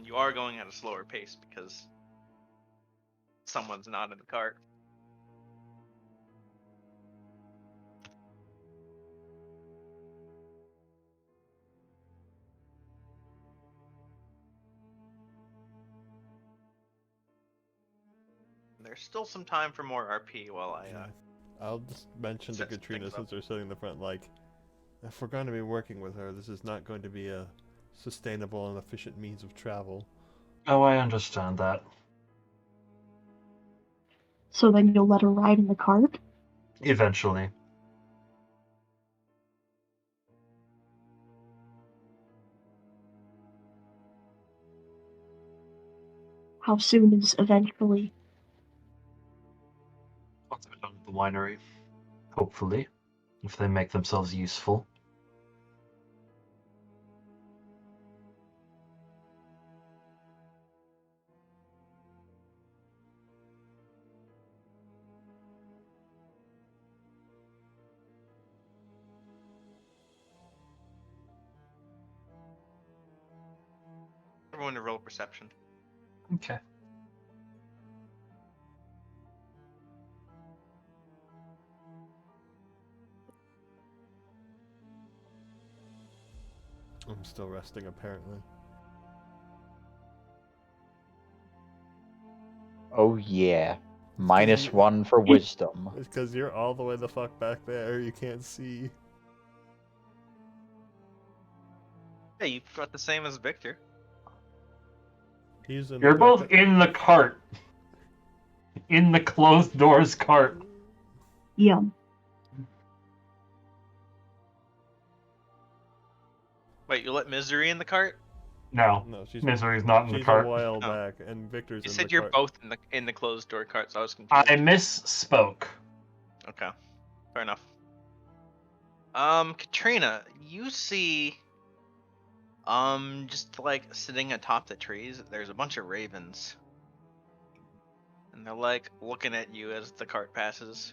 You are going at a slower pace because someone's not in the cart. There's still some time for more RP while I I'll just mention to set some Katrina, things up. since they're sitting in the front, like, if we're going to be working with her, this is not going to be a sustainable and efficient means of travel. Oh, I understand that. So then you'll let her ride in the cart? Eventually. How soon is eventually? Once I'm done with the winery. Hopefully. If they make themselves useful. Everyone to roll perception. Okay. I'm still resting, apparently. Oh yeah. -1 for wisdom. It's because you're all the way the fuck back there. You can't see. Hey, you've got the same as Victor. He's in You're the both in the cart. In the closed doors cart. Yeah. Wait, you let Misery in the cart? No. No, she's Misery's not in the she's cart. a while Oh. back, and Victor's You in said the you're cart. both in the closed door cart, so I was confused. I misspoke. Okay, fair enough. Katrina, you see, just like sitting atop the trees, there's a bunch of ravens, and they're like looking at you as the cart passes.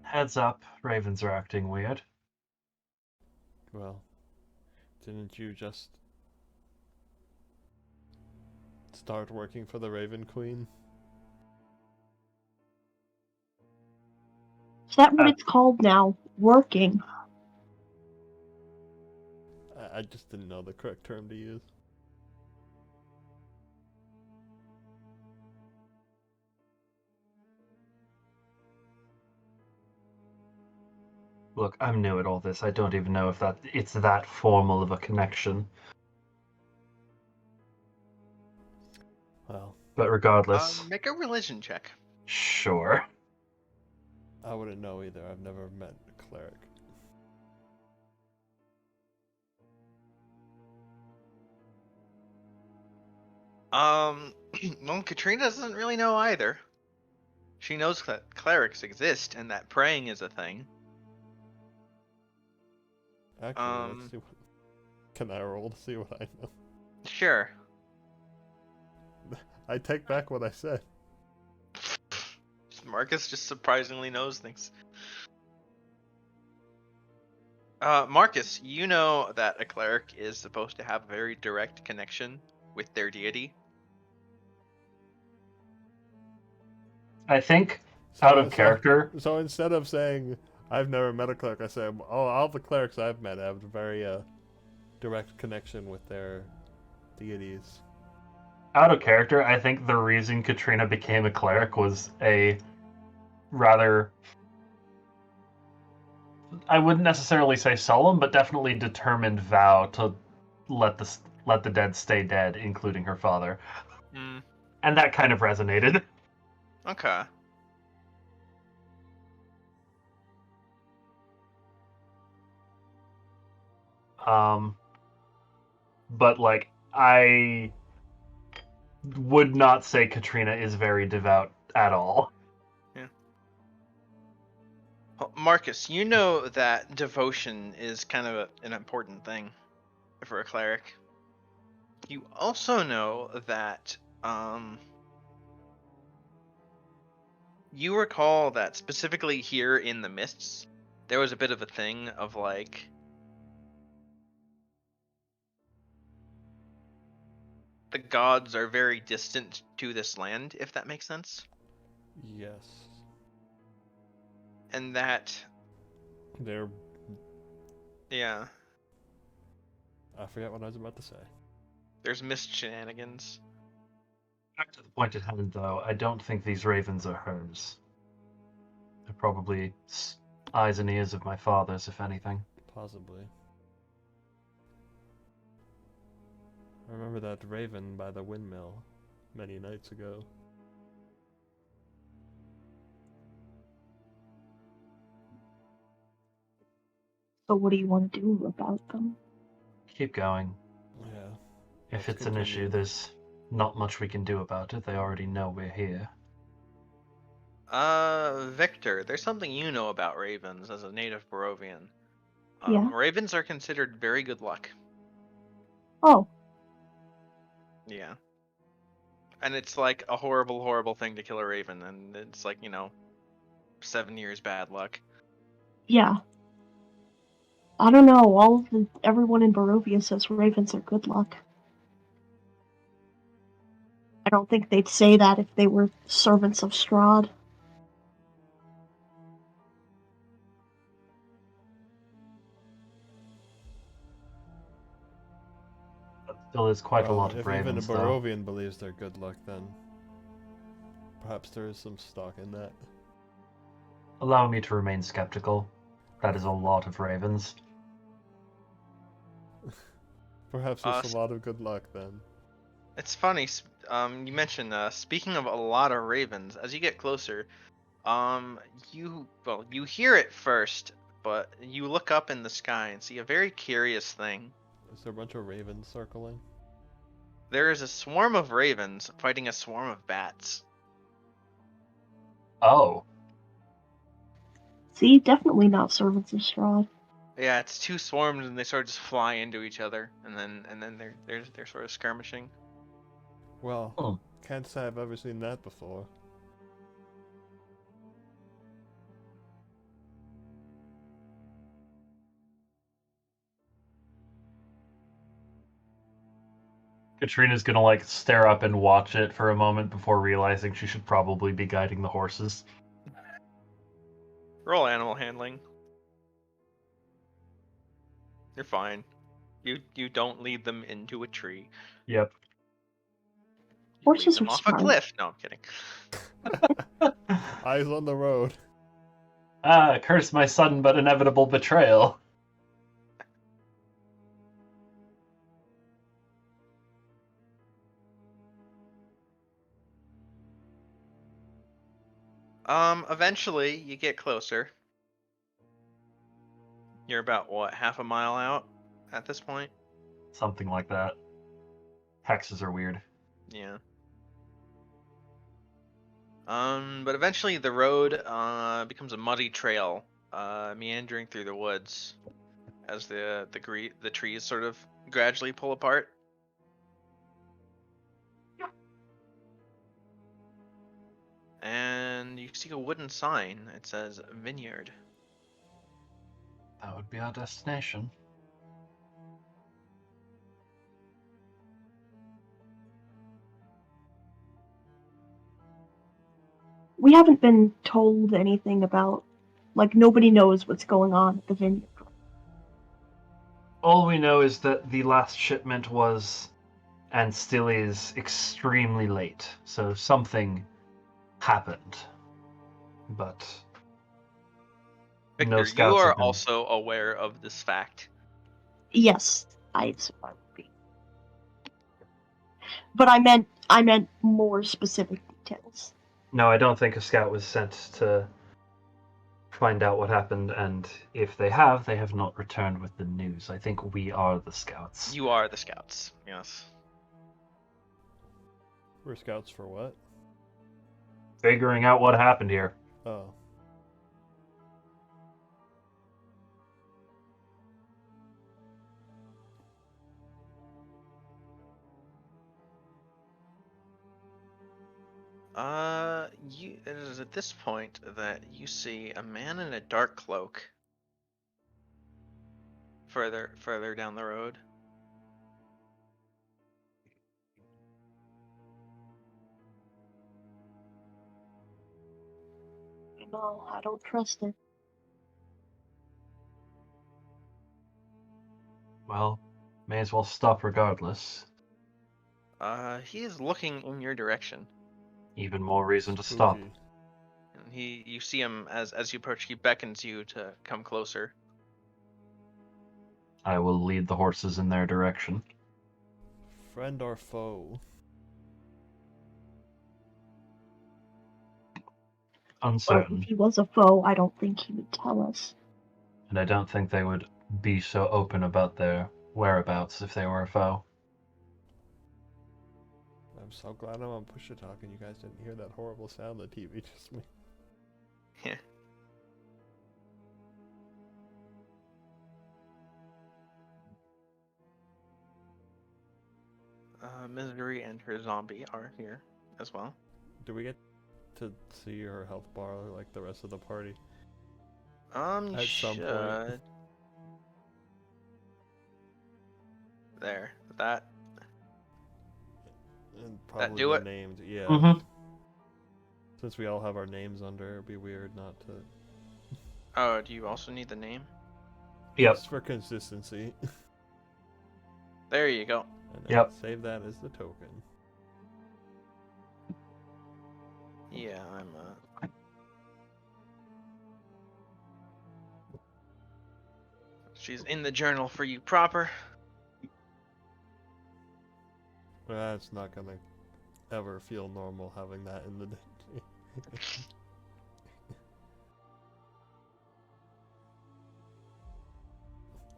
Heads up, ravens are acting weird. Well, didn't you just start working for the Raven Queen? Is that what it's called now? Working. I just didn't know the correct term to use. Look, I'm new at all this. I don't even know if it's that formal of a connection. Well, But regardless, Make a religion check. sure. I wouldn't know either. I've never met a cleric. Well, Katrina doesn't really know either. She knows that clerics exist and that praying is a thing. Actually, let's see what... Can I roll to see what I know? Sure. I take back what I said. Marcus just surprisingly knows things. Marcus, you know that a cleric is supposed to have a very direct connection with their deity. I think, So, out of character... So instead of saying, I've never met a cleric, I say, oh, all the clerics I've met have a very direct connection with their deities. Out of character, I think the reason Katrina became a cleric was a rather... I wouldn't necessarily say solemn, but definitely determined vow to let the dead stay dead, including her father. Mm. And that kind of resonated. Okay. But like, I would not say Katrina is very devout at all. Yeah. Well, Marcus, you know that devotion is kind of an important thing for a cleric. You also know that you recall that specifically here in the Mists, there was a bit of a thing of like the gods are very distant to this land, if that makes sense. Yes. And that, They're. yeah, I forget what I was about to say. there's mist shenanigans. Back to the point at hand, though, I don't think these ravens are hers. They're probably eyes and ears of my father's, if anything. Possibly. I remember that raven by the windmill many nights ago. So what do you want to do about them? Keep going. Yeah. If Let's it's an issue, continue. there's not much we can do about it. They already know we're here. Victor, there's something you know about ravens as a native Barovian. Yeah. Ravens are considered very good luck. Oh, Yeah. And it's like a horrible, horrible thing to kill a raven, and it's like, 7 years bad luck. yeah. I don't know. Everyone in Barovia says ravens are good luck. I don't think they'd say that if they were servants of Strahd. That still is quite a Well, lot of if even a ravens, though. Barovian believes they're good luck, then perhaps there is some stock in that. Allow me to remain skeptical. That is a lot of ravens. Perhaps it's a lot of good luck then. It's funny. You mentioned speaking of a lot of ravens. As you get closer, you hear it first, but you look up in the sky and see a very curious thing. Is there a bunch of ravens circling? There is a swarm of ravens fighting a swarm of bats. Oh, See, definitely not servants of Strahd. Yeah, it's two swarms and they sort of just fly into each other, and then they're sort of skirmishing. Well, Hmm. can't say I've ever seen that before. Katrina's gonna stare up and watch it for a moment before realizing she should probably be guiding the horses. Roll animal handling. You're fine. You don't lead them into a tree. Yep. You lead Horses them are off a smart. cliff. No, I'm kidding. Eyes on the road. Curse my sudden but inevitable betrayal. Eventually you get closer. You're about what, half a mile out at this point? Something like that. Hexes are weird. Yeah. But eventually the road becomes a muddy trail, meandering through the woods as the trees sort of gradually pull apart. And you see a wooden sign. It says vineyard. That would be our destination. We haven't been told anything about, nobody knows what's going on at the vineyard. All we know is that the last shipment was, and still is, extremely late. So something happened. But Victor, no you scouts are have been. also aware of this fact. Yes, I suppose. But I meant more specific details. No, I don't think a scout was sent to find out what happened, and if they have not returned with the news. I think we are the scouts. You are the scouts. Yes. We're scouts for what? Figuring out what happened here. Oh. It is at this point that you see a man in a dark cloak further down the road. don't know. I don't trust it. Well, may as well stop regardless. He is looking in your direction. Even more reason to stop. Spooky. And you see him as you approach. He beckons you to come closer. I will lead the horses in their direction. Friend or foe? Well, Uncertain. if he was a foe, I don't think he would tell us. And I don't think they would be so open about their whereabouts if they were a foe. I'm so glad I'm on Push to Talk and you guys didn't hear that horrible sound the TV just made. Yeah. Misery and her zombie are here as well. Do we get to see her health bar like the rest of the party? You At some should. point. There. That. And probably do the it? names, yeah. Mm-hmm. Since we all have our names under, it'd be weird not to. Oh, do you also need the name? Yep. Just for consistency. There you go. And Yep. Save that as the token. Yeah, I'm. She's in the journal for you proper. That's not gonna ever feel normal having that in the day.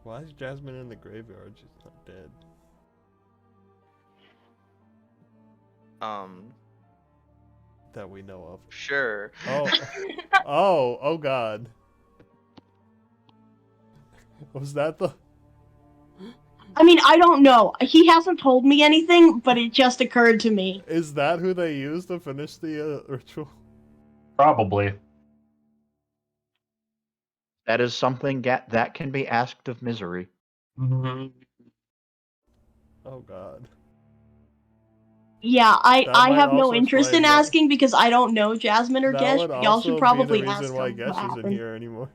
Why is Jasmine in the graveyard? She's not dead. That we know of. Sure. Oh, oh God. Was that the? I mean, I don't know. He hasn't told me anything, but it just occurred to me. Is that who they used to finish the ritual? Probably. That is something that can be asked of Misery. Mm-hmm. Oh God. Yeah, That I might have no also interest explain in why- asking because I don't know Jasmine or That Gesh, would but y'all also should be the probably ask reason them why what Gesh isn't happened. here anymore.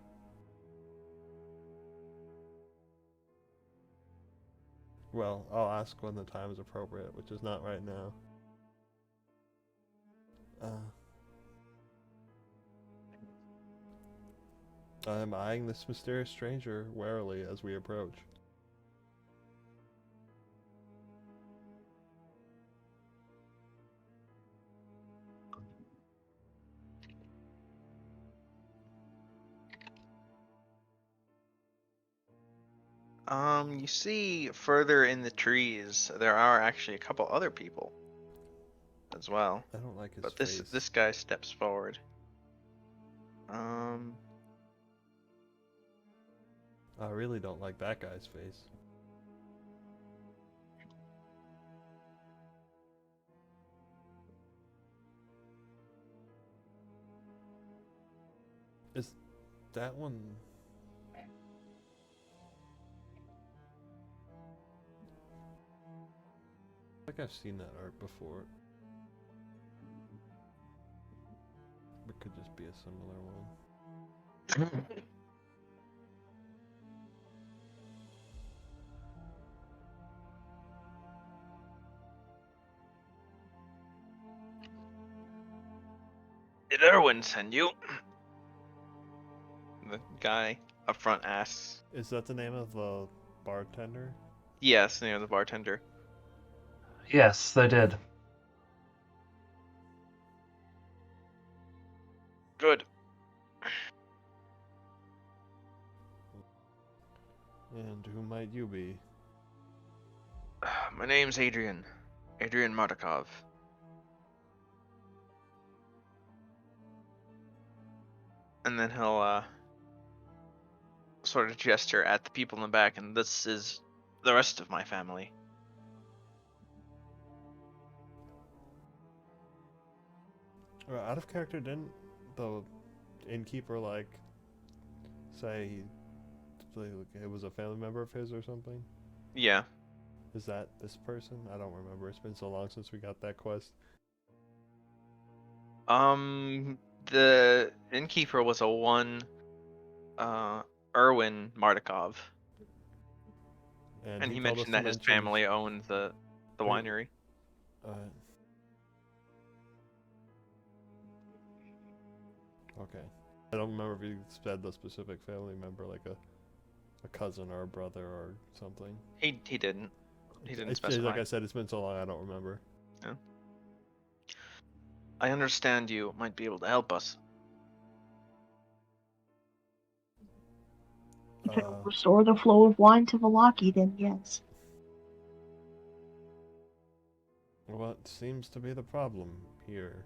Well, I'll ask when the time is appropriate, which is not right now. I'm eyeing this mysterious stranger warily as we approach. You see further in the trees, there are actually a couple other people as well. I don't like his But face. this guy steps forward. I really don't like that guy's face. Is that one? I think I've seen that art before. It could just be a similar one. Did Erwin send you? The guy up front asks. Is that the name of the bartender? Yes, the bartender. Yes, they did. Good. And who might you be? My name's Adrian. Adrian Mardakov. And then he'll sort of gesture at the people in the back, and this is the rest of my family. Out of character, didn't the innkeeper say it was a family member of his or something? Yeah. Is that this person? I don't remember. It's been so long since we got that quest. The innkeeper was a one Erwin Mardikov, and he told us mentioned to that his mention family owned the Wait. winery. Uh, okay. I don't remember if you said the specific family member, like a cousin or a brother or something. He didn't. He didn't It's, specify. like I said, it's been so long I don't remember. I understand you might be able to help us. If it'll restore the flow of wine to Vallaki, then yes. What seems to be the problem here?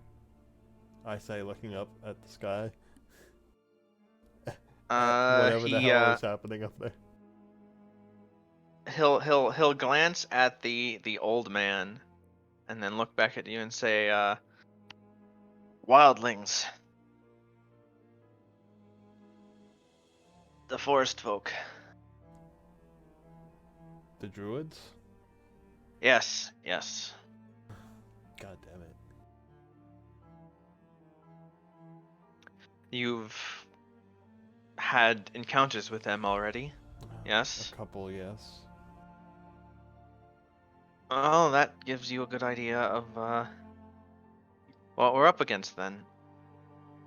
I say, looking up at the sky. At whatever the hell is happening up there. He'll glance at the old man, and then look back at you and say, "Wildlings, the forest folk." The druids? Yes, yes. God damn it. You've had encounters with them already. Yes. A couple, yes. Oh, that gives you a good idea of what we're up against then.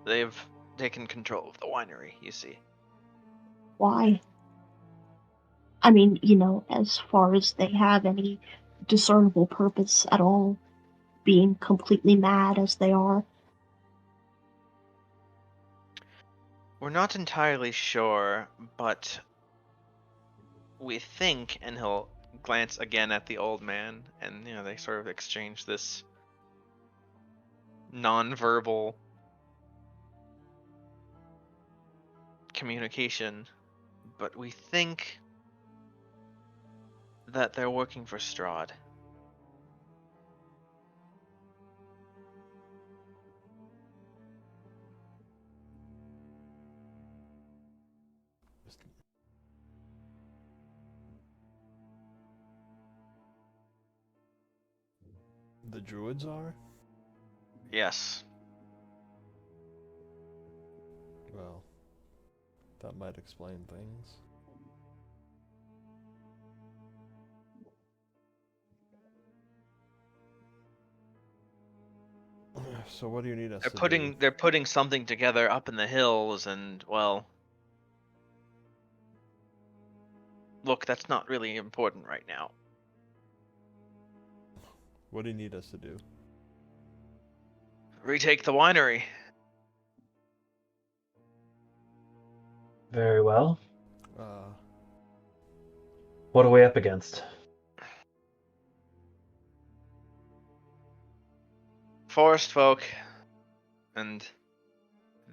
They've taken control of the winery, you see. Why? I mean, as far as they have any discernible purpose at all, being completely mad as they are. We're not entirely sure, but we think, and he'll glance again at the old man, and they sort of exchange this non-verbal communication, but we think that they're working for Strahd. The druids are? Yes. Well, that might explain things. So what do you need us to do? They're putting something together up in the hills, and well, look, that's not really important right now. What do you need us to do? Retake the winery. Very well. Uh, What are we up against? Forest folk and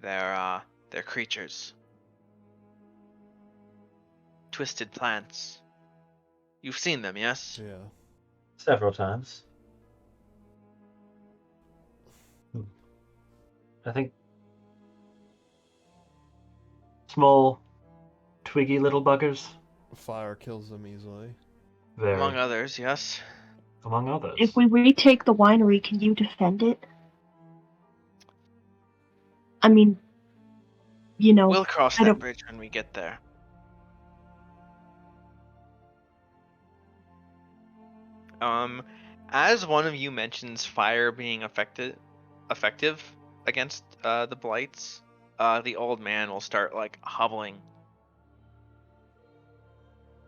their creatures. Twisted plants. You've seen them, yes? yeah. Several times. I think small, twiggy little buggers. Fire kills them easily. Very. Among others, yes. Among others. If we retake the winery, can you defend it? I mean, We'll cross I that don't. bridge when we get there. As one of you mentions fire being effective against the blights, the old man will start like hobbling,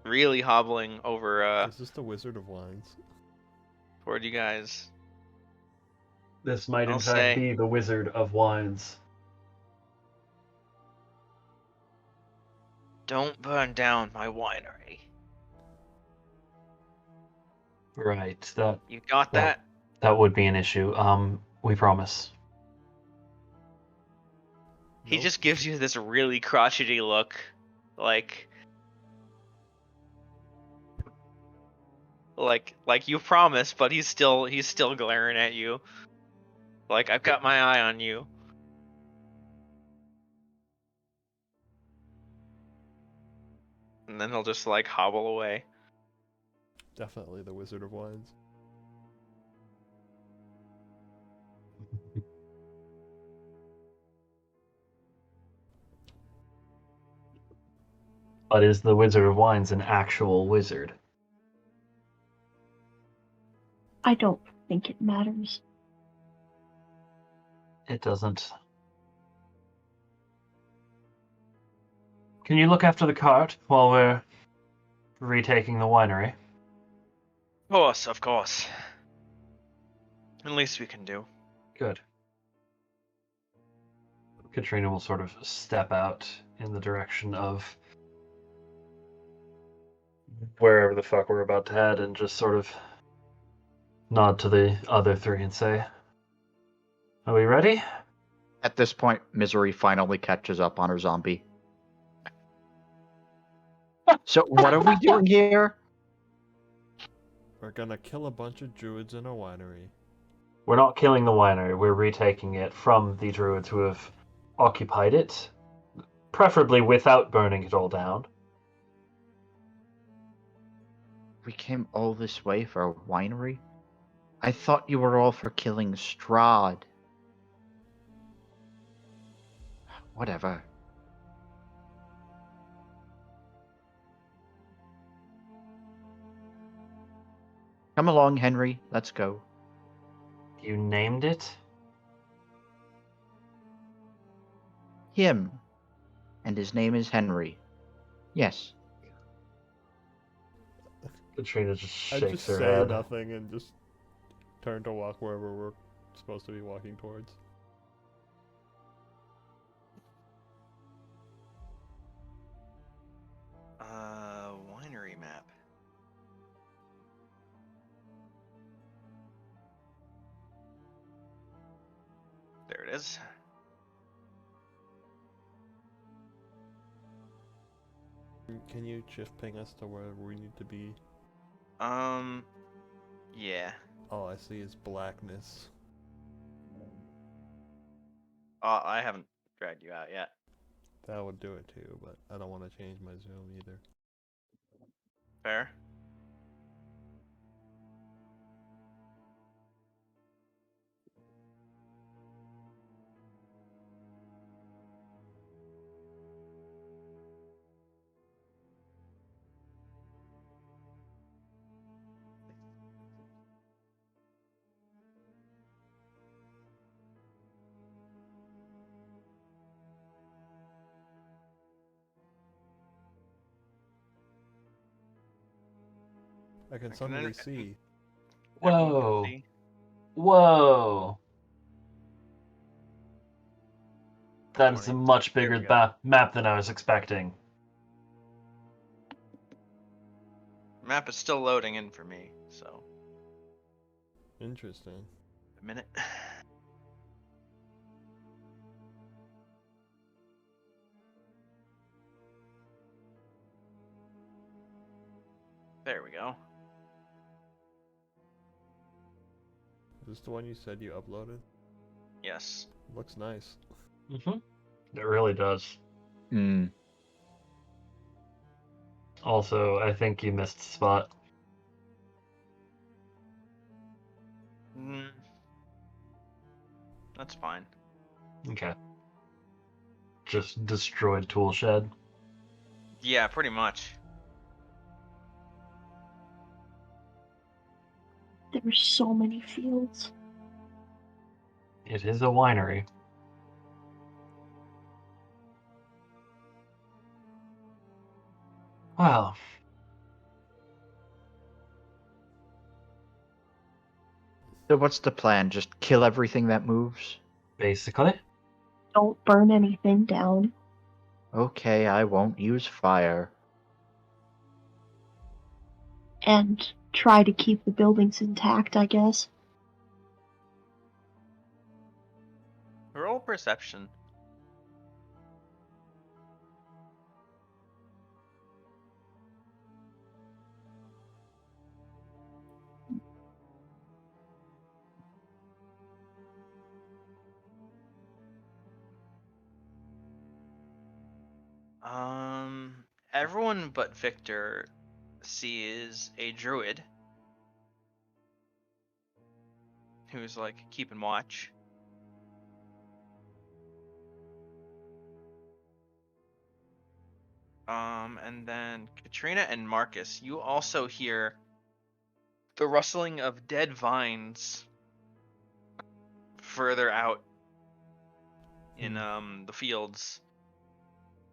really hobbling over Is this the Wizard of Wines? toward you guys. This might in I'll fact say- be the Wizard of Wines. Don't burn down my winery. Right. That You got Yeah. that? that would be an issue. We promise. He Nope. just gives you this really crotchety look, like you promised, but he's still glaring at you. Like, I've got my eye on you. And then he'll just like hobble away. Definitely the Wizard of Wines. But is the Wizard of Wines an actual wizard? I don't think it matters. It doesn't. Can you look after the cart while we're retaking the winery? Of course. At least we can do. Good. Katrina will sort of step out in the direction of wherever the fuck we're about to head and just sort of nod to the other three and say, "Are we ready?" At this point, Misery finally catches up on her zombie. So what are we doing here? We're gonna kill a bunch of druids in a winery. We're not killing the winery, we're retaking it from the druids who have occupied it, preferably without burning it all down. We came all this way for a winery? I thought you were all for killing Strahd. Whatever. Come along, Henry. Let's go. You named it? Him. And his name is Henry. Yes. Katrina just I shakes just her say head. nothing and just turn to walk wherever we're supposed to be walking towards. Winery map. There it is. Can you just ping us to where we need to be? Yeah. All I see is blackness. I haven't dragged you out yet. That would do it too, but I don't want to change my zoom either. Fair. I can can suddenly enter- see. Everyone can Whoa. see. Whoa. That is a 20. much There we bigger go. map than I was expecting. Map is still loading in for me, so Interesting. a minute. There we go. Is this the one you said you uploaded? Yes. Looks nice. Mm-hmm. It really does. Hmm. Also, I think you missed a spot. Mm, that's fine. Okay. Just destroyed tool shed. Yeah, pretty much. There were so many fields. It is a winery. Well, So what's the plan? Just kill everything that moves? basically. Don't burn anything down. Okay, I won't use fire. And try to keep the buildings intact, I guess. Roll perception. Everyone but Victor sees a druid who's like keeping watch. And then Katrina and Marcus, you also hear the rustling of dead vines further out in the fields,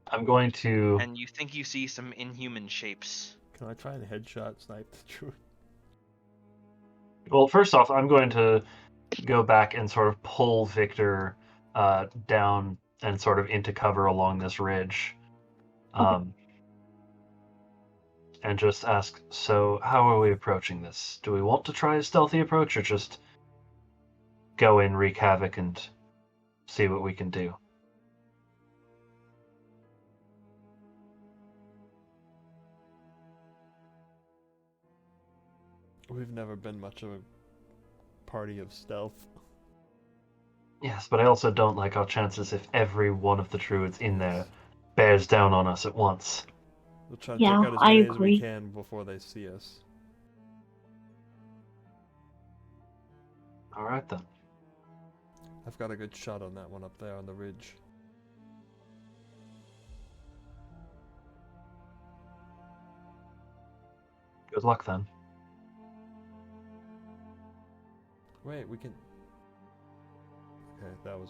I'm going to. and you think you see some inhuman shapes. Can I try and headshot snipe the truth? Well, first off, I'm going to go back and sort of pull Victor down and sort of into cover along this ridge. And just ask, so how are we approaching this? Do we want to try a stealthy approach or just go in, wreak havoc, and see what we can do? We've never been much of a party of stealth. Yes, but I also don't like our chances if every one of the druids in there bears down on us at once. We'll try to Yeah, take out as I many as we agree. can before they see us. All right, then. I've got a good shot on that one up there on the ridge. Good luck, then. Wait, we can... Okay, that was...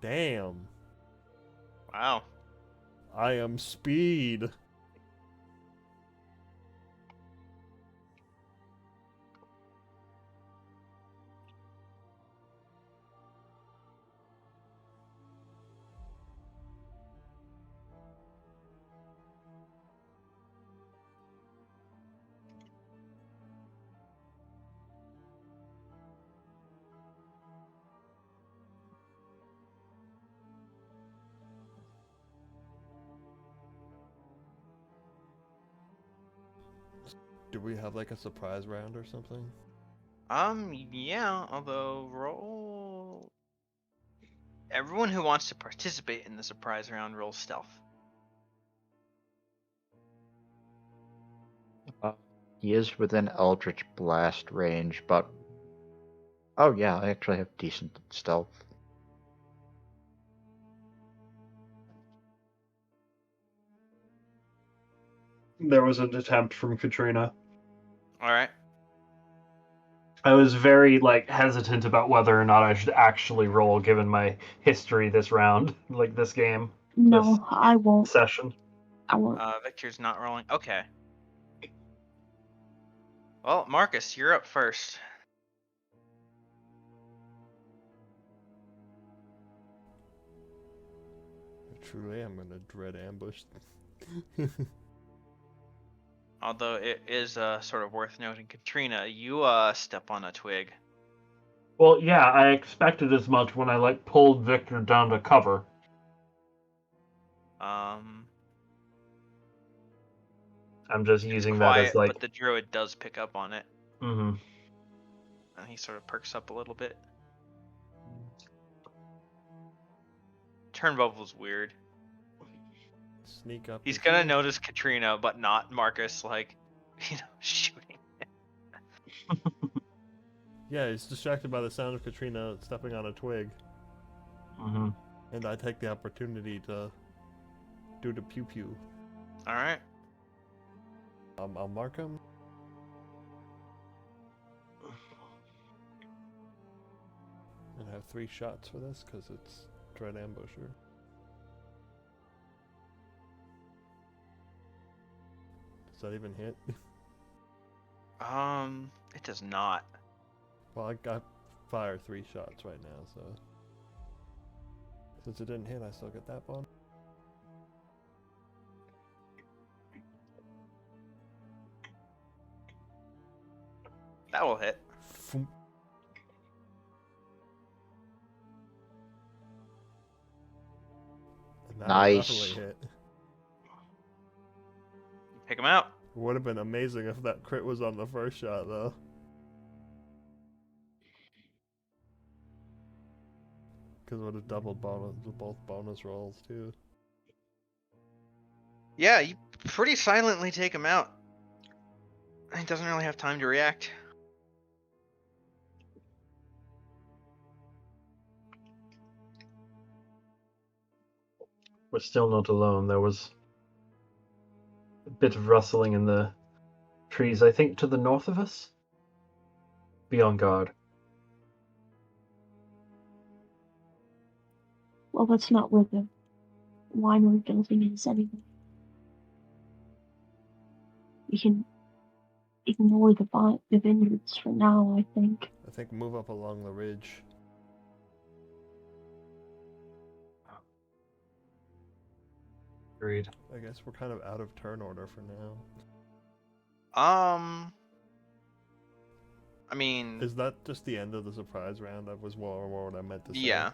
Damn! Wow. I am speed! Do we have like a surprise round or something? Yeah, although roll. Everyone who wants to participate in the surprise round rolls stealth. He is within Eldritch Blast range, but... Oh yeah, I actually have decent stealth. There was an attempt from Katrina. All right. I was very hesitant about whether or not I should actually roll, given my history this round, this game, No, I won't. session. I won't. Victor's not rolling. Okay. Well, Marcus, you're up first. Truly, I'm gonna dread ambush. Although it is sort of worth noting, Katrina, you step on a twig. Well, yeah, I expected as much when I pulled Victor down to cover. Um, I'm just it's using quiet, that as but the druid does pick up on it, Mm-hmm. and he sort of perks up a little bit. Turnbull was weird. Sneak up. He's and gonna shoot. notice Katrina, but not Marcus, shooting. Yeah, he's distracted by the sound of Katrina stepping on a twig. Mm-hmm. And I take the opportunity to do the pew pew. All right. I'll mark him. And have 3 shots for this because it's Dread Ambusher. Does that even hit? It does not. Well, I got fire 3 shots right now, so since it didn't hit, I still get that bonus. That will hit. Foom. And that will Nice. definitely hit. Pick him out. Would have been amazing if that crit was on the first shot, though. Because it would have doubled both bonus rolls, too. Yeah, you pretty silently take him out. He doesn't really have time to react. We're still not alone. There was a bit of rustling in the trees, I think, to the north of us. Be on guard. Well, that's not where the winery building is anyway. We can ignore the vineyards for now, I think. I think move up along the ridge. Agreed. I guess we're kind of out of turn order for now. I mean, Is that just the end of the surprise round? That was more what I meant to say. yeah.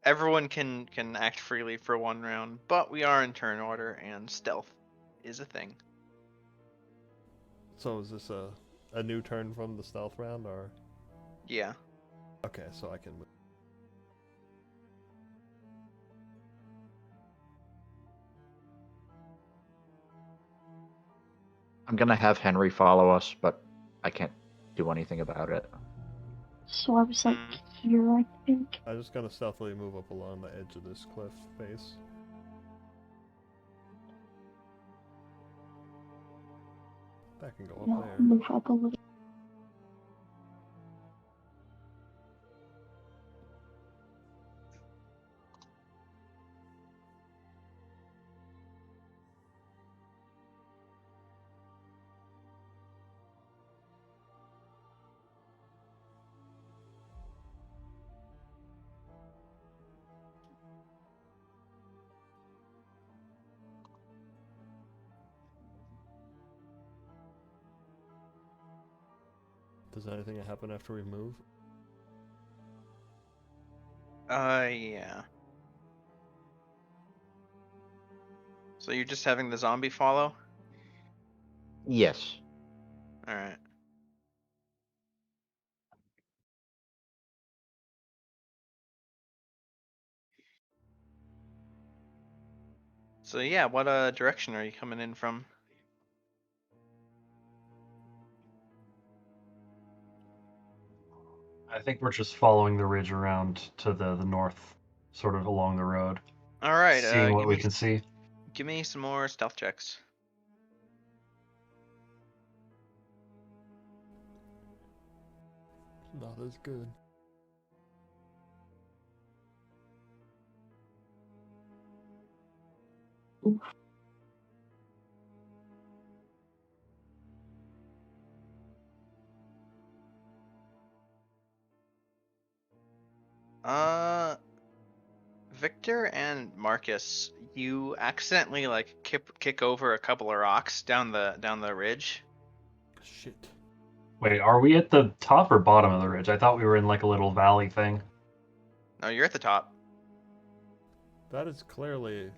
Everyone can act freely for 1 round, but we are in turn order, and stealth is a thing. So is this a new turn from the stealth round, or? Yeah. Okay, so I can move. I'm gonna have Henry follow us, but I can't do anything about it. So I was like here, I think. I'm just gonna stealthily move up along the edge of this cliff face. That can go up Yeah, there. move up a little. Does anything happen after we move? Yeah. So you're just having the zombie follow? Yes. Alright. So yeah, what direction are you coming in from? I think we're just following the ridge around to the north, sort of along the road. Alright, Seeing what we can see. give me some more stealth checks. Not as good. Oof. Victor and Marcus, you accidentally like kick over a couple of rocks down the ridge. Shit. Wait, are we at the top or bottom of the ridge? I thought we were in like a little valley thing. No, you're at the top. That is clearly.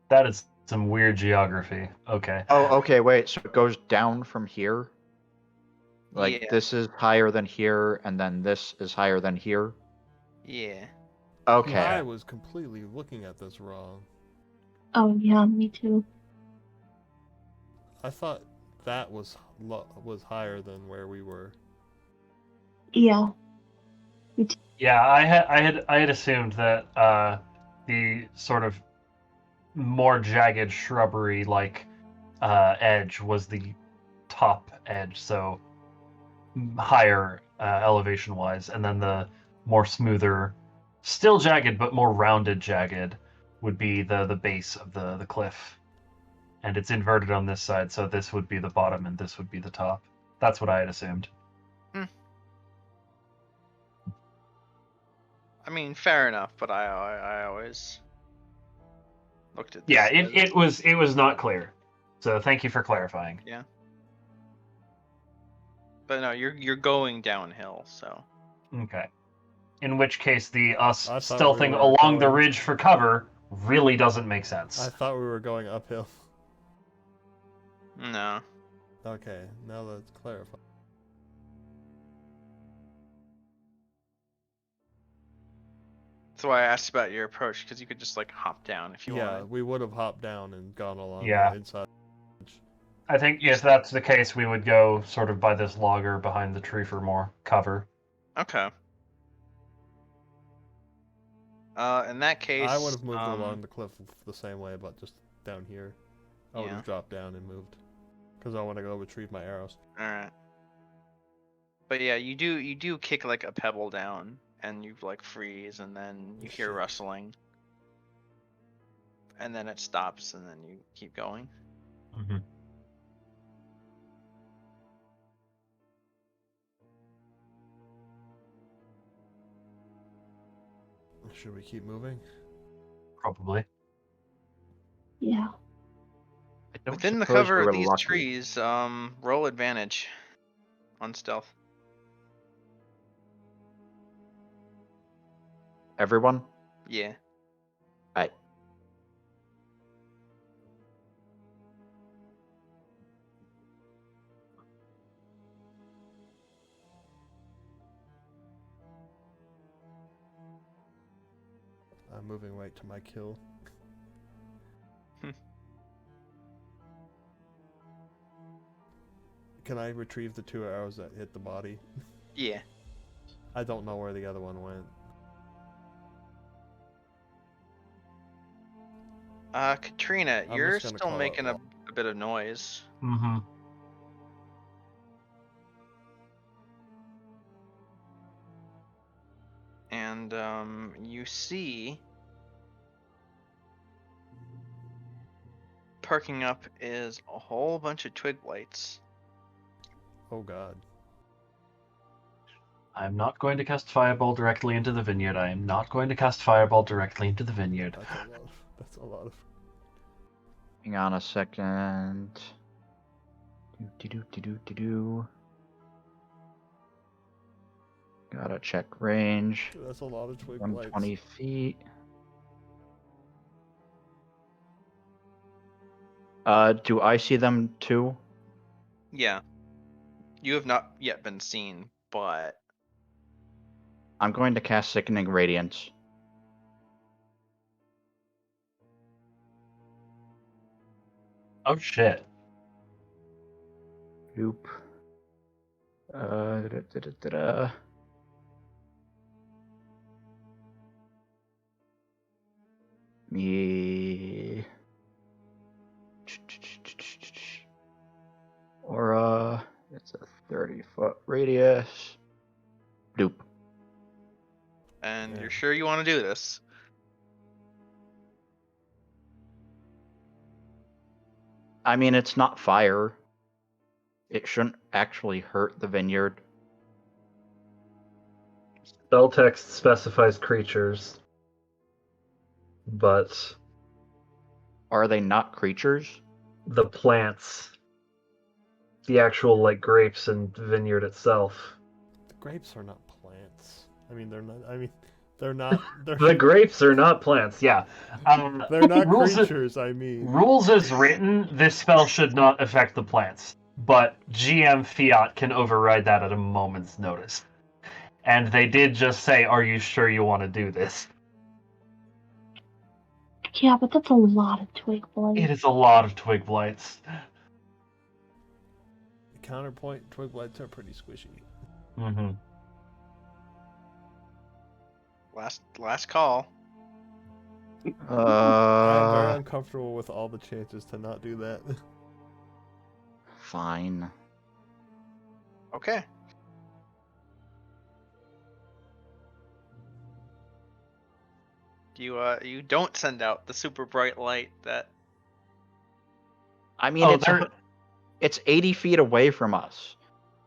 That is some weird geography. Okay. Oh, okay, wait. So it goes down from here? Like, Yeah. this is higher than here, and then this is higher than here? Yeah. Okay. I was completely looking at this wrong. Oh yeah, me too. I thought that was higher than where we were. Yeah. Yeah, I had assumed that the sort of more jagged shrubbery like edge was the top edge, so higher elevation wise, and then the more smoother, still jagged but more rounded jagged would be the base of the cliff. And it's inverted on this side, so this would be the bottom and this would be the top. That's what I had assumed. I mean, fair enough, but I always looked at this. Yeah, it was not clear. So thank you for clarifying. Yeah. But no, you're going downhill, so. Okay. In which case, us I thought stealthing we were along the going- ridge for cover really doesn't make sense. I thought we were going uphill. No. Okay, now let's clarify. That's why I asked about your approach, because you could just like hop down if you Yeah, wanted. we would have hopped down and gone along Yeah. the inside. I think if that's the case, we would go sort of by this logger behind the tree for more cover. Okay. In that case, I would have moved along the cliff the same way, but just down here. I would Yeah. have dropped down and moved. Because I want to go retrieve my arrows. All right. But yeah, you do kick like a pebble down, and you like freeze, and then you hear Shit. rustling, and then it stops, and then you keep going. Mm-hmm. Should we keep moving? Probably. Yeah. I don't Within the suppose cover we of were these lucky. trees, roll advantage on stealth. Everyone? Yeah. I. I'm moving right to my kill. Can I retrieve the 2 arrows that hit the body? Yeah. I don't know where the other one went. Katrina, I'm you're just gonna still call it making a off. bit of noise. Mm-hmm. And you see perking up is a whole bunch of twig blights. Oh god. I'm not going to cast Fireball directly into the vineyard. I am not going to cast Fireball directly into the vineyard. That's a lot of... Hang on a second. Do. Gotta check range. That's a lot of twig blights. 120 feet. Do I see them too? Yeah. You have not yet been seen, but I'm going to cast Sickening Radiance. Oh shit. Oop. Da. Me. Aura. It's a 30-foot radius. Doop. and Yeah. you're sure you want to do this? I mean, it's not fire. It shouldn't actually hurt the vineyard. Spell text specifies creatures, but Are they not creatures? the plants, the actual like grapes and vineyard itself. The grapes are not plants. I mean, they're not... They're not... The grapes are not plants. Yeah. They're not rules creatures, I mean. Rules as written, this spell should not affect the plants, but GM Fiat can override that at a moment's notice. And they did just say, "Are you sure you want to do this?" Yeah, but that's a lot of twig blight. It is a lot of twig blights. Counterpoint, twig blights are pretty squishy. Mm-hmm. Last call. I am very uncomfortable with all the chances to not do that. Fine. Okay. You don't send out the super bright light that... I mean, Oh, it's 80 feet away from us.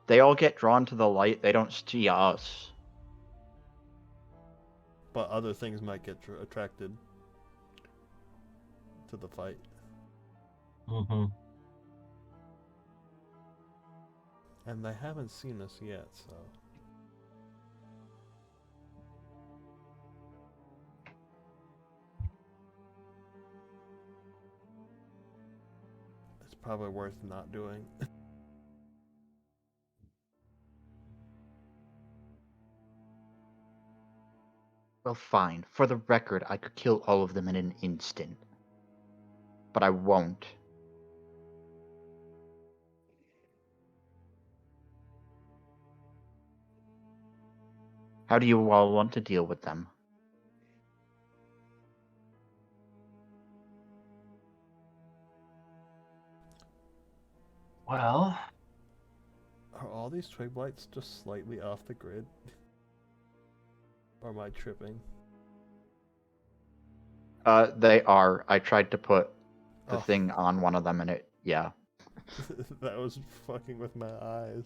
They all get drawn to the light. They don't see us. But other things might get attracted to the fight. Mm-hmm. And they haven't seen us yet, so... It's probably worth not doing. Well, fine. For the record, I could kill all of them in an instant. But I won't. How do you all want to deal with them? Well, Are all these twig blights just slightly off the grid? Or am I tripping? They are. I tried to put the Oh, thing on one of them, and yeah. that was fucking with my eyes.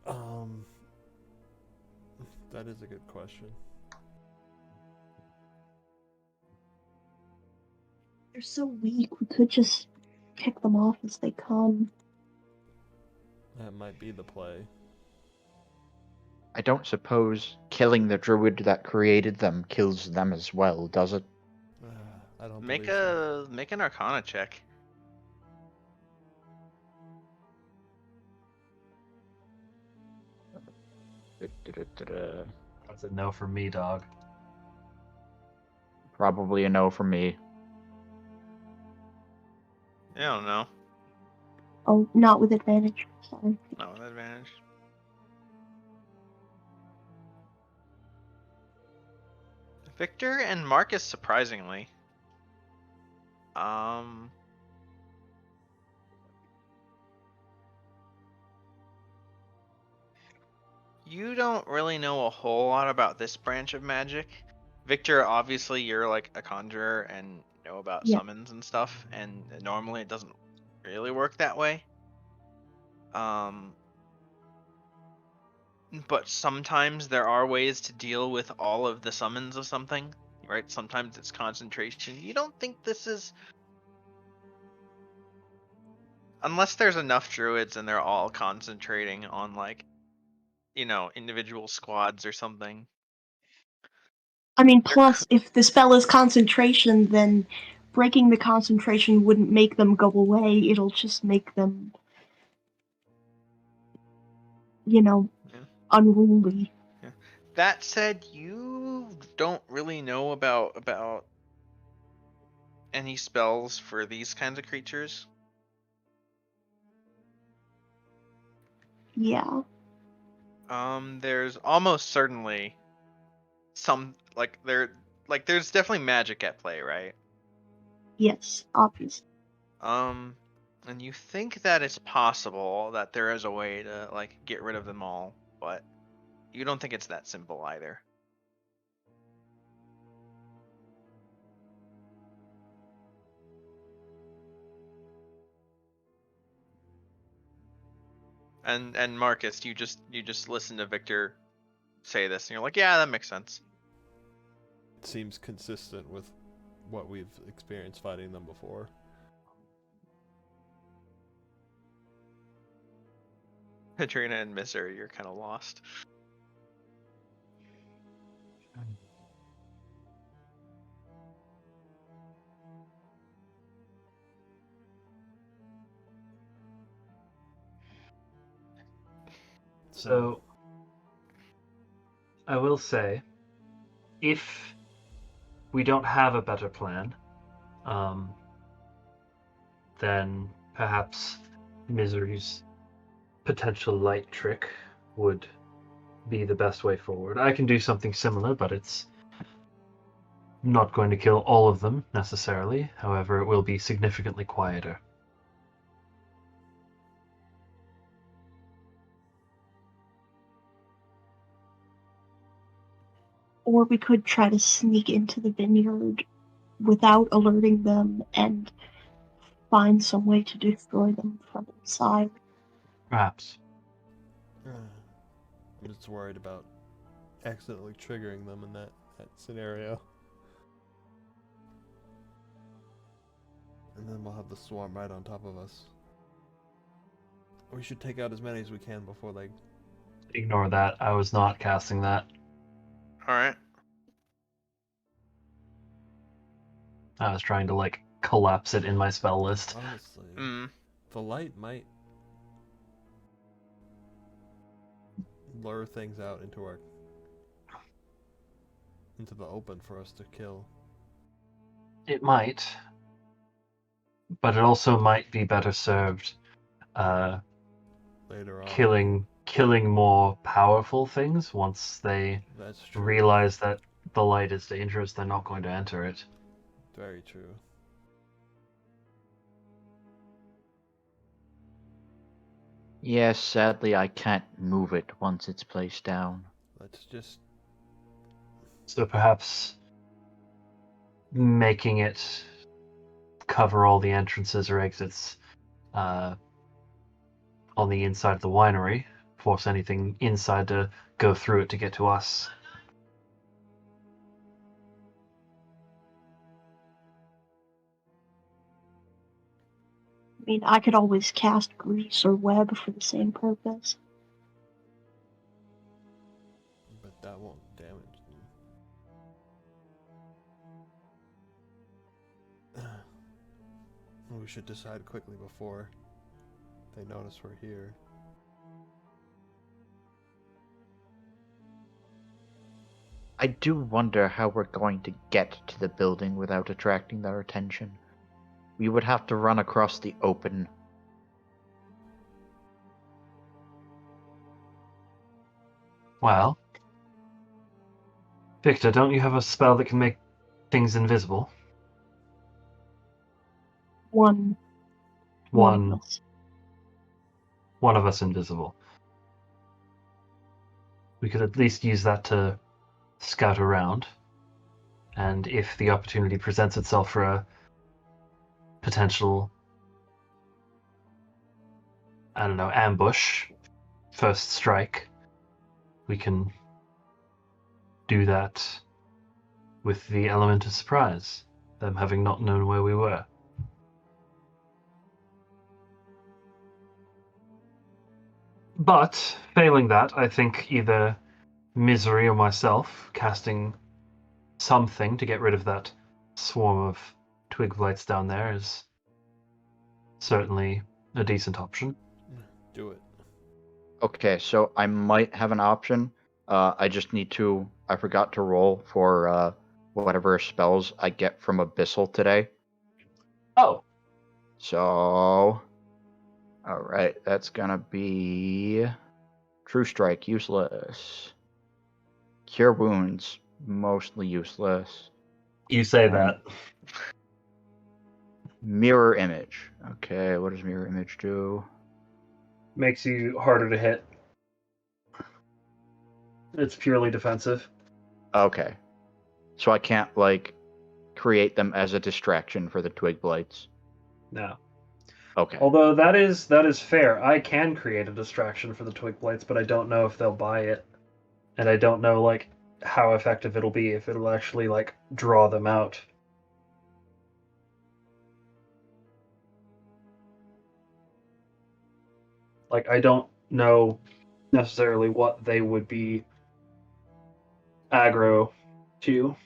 Um, that is a good question. They're so weak. We could just pick them off as they come. That might be the play. I don't suppose killing the druid that created them kills them as well, does it? I don't Make believe so. make an Arcana check. that's a no for me, dog. Probably a no from me. I don't know. Oh, not with advantage. Sorry. Not with advantage. Victor and Marcus, surprisingly. You don't really know a whole lot about this branch of magic. Victor, obviously you're like a conjurer and know about Yeah. summons and stuff, and normally it doesn't really work that way. But sometimes there are ways to deal with all of the summons of something, right? Sometimes it's concentration. You don't think this is... Unless there's enough druids and they're all concentrating on, like, you know, individual squads or something. I mean, plus, if the spell is concentration, then breaking the concentration wouldn't make them go away. It'll just make them, Yeah. unruly. Yeah. That said, you don't really know about any spells for these kinds of creatures. Yeah. There's almost certainly some there's definitely magic at play, right? Yes, obviously. And you think that it's possible that there is a way to like get rid of them all, but you don't think it's that simple either. And Marcus, you just listen to Victor say this, and you're like, yeah, that makes sense. It seems consistent with what we've experienced fighting them before. Katrina and Misery, you're kind of lost. So, I will say, if we don't have a better plan, then perhaps Misery's potential light trick would be the best way forward. I can do something similar, but it's not going to kill all of them necessarily. However, it will be significantly quieter. Or we could try to sneak into the vineyard without alerting them and find some way to destroy them from inside. Perhaps. I'm just worried about accidentally triggering them in that scenario. And then we'll have the swarm right on top of us. We should take out as many as we can before they... Ignore that. I was not casting that. Alright. I was trying to, like, collapse it in my spell list. Honestly, Mm. the light might lure things out into the open for us to kill. It might, but it also might be better served Later on. killing killing more powerful things. Once they That's true. realize that the light is dangerous, they're not going to enter it. Very true. Yes, sadly I can't move it once it's placed down. Let's just... So perhaps making it cover all the entrances or exits on the inside of the winery, force anything inside to go through it to get to us. I mean, I could always cast grease or web for the same purpose. But that won't damage them. We should decide quickly before they notice we're here. I do wonder how we're going to get to the building without attracting their attention. We would have to run across the open. Well, Victor, don't you have a spell that can make things invisible? One One of us. one of us invisible. We could at least use that to scout around, and if the opportunity presents itself for a potential, I don't know, ambush, first strike, we can do that with the element of surprise, them having not known where we were. But, failing that, I think either Misery or myself casting something to get rid of that swarm of twig blights down there is certainly a decent option. Do it. Okay, so I might have an option. I just need to... I forgot to roll for whatever spells I get from Abyssal today. Oh, So... Alright, that's gonna be... True Strike, useless. Cure Wounds, mostly useless. you say Um, that. Mirror Image. Okay, what does Mirror Image do? Makes you harder to hit. It's purely defensive. Okay. So I can't, like, create them as a distraction for the Twig Blights. No. Okay. Although that is fair. I can create a distraction for the twig blights, but I don't know if they'll buy it. And I don't know like how effective it'll be, if it'll actually like draw them out. Like I don't know necessarily what they would be aggro to.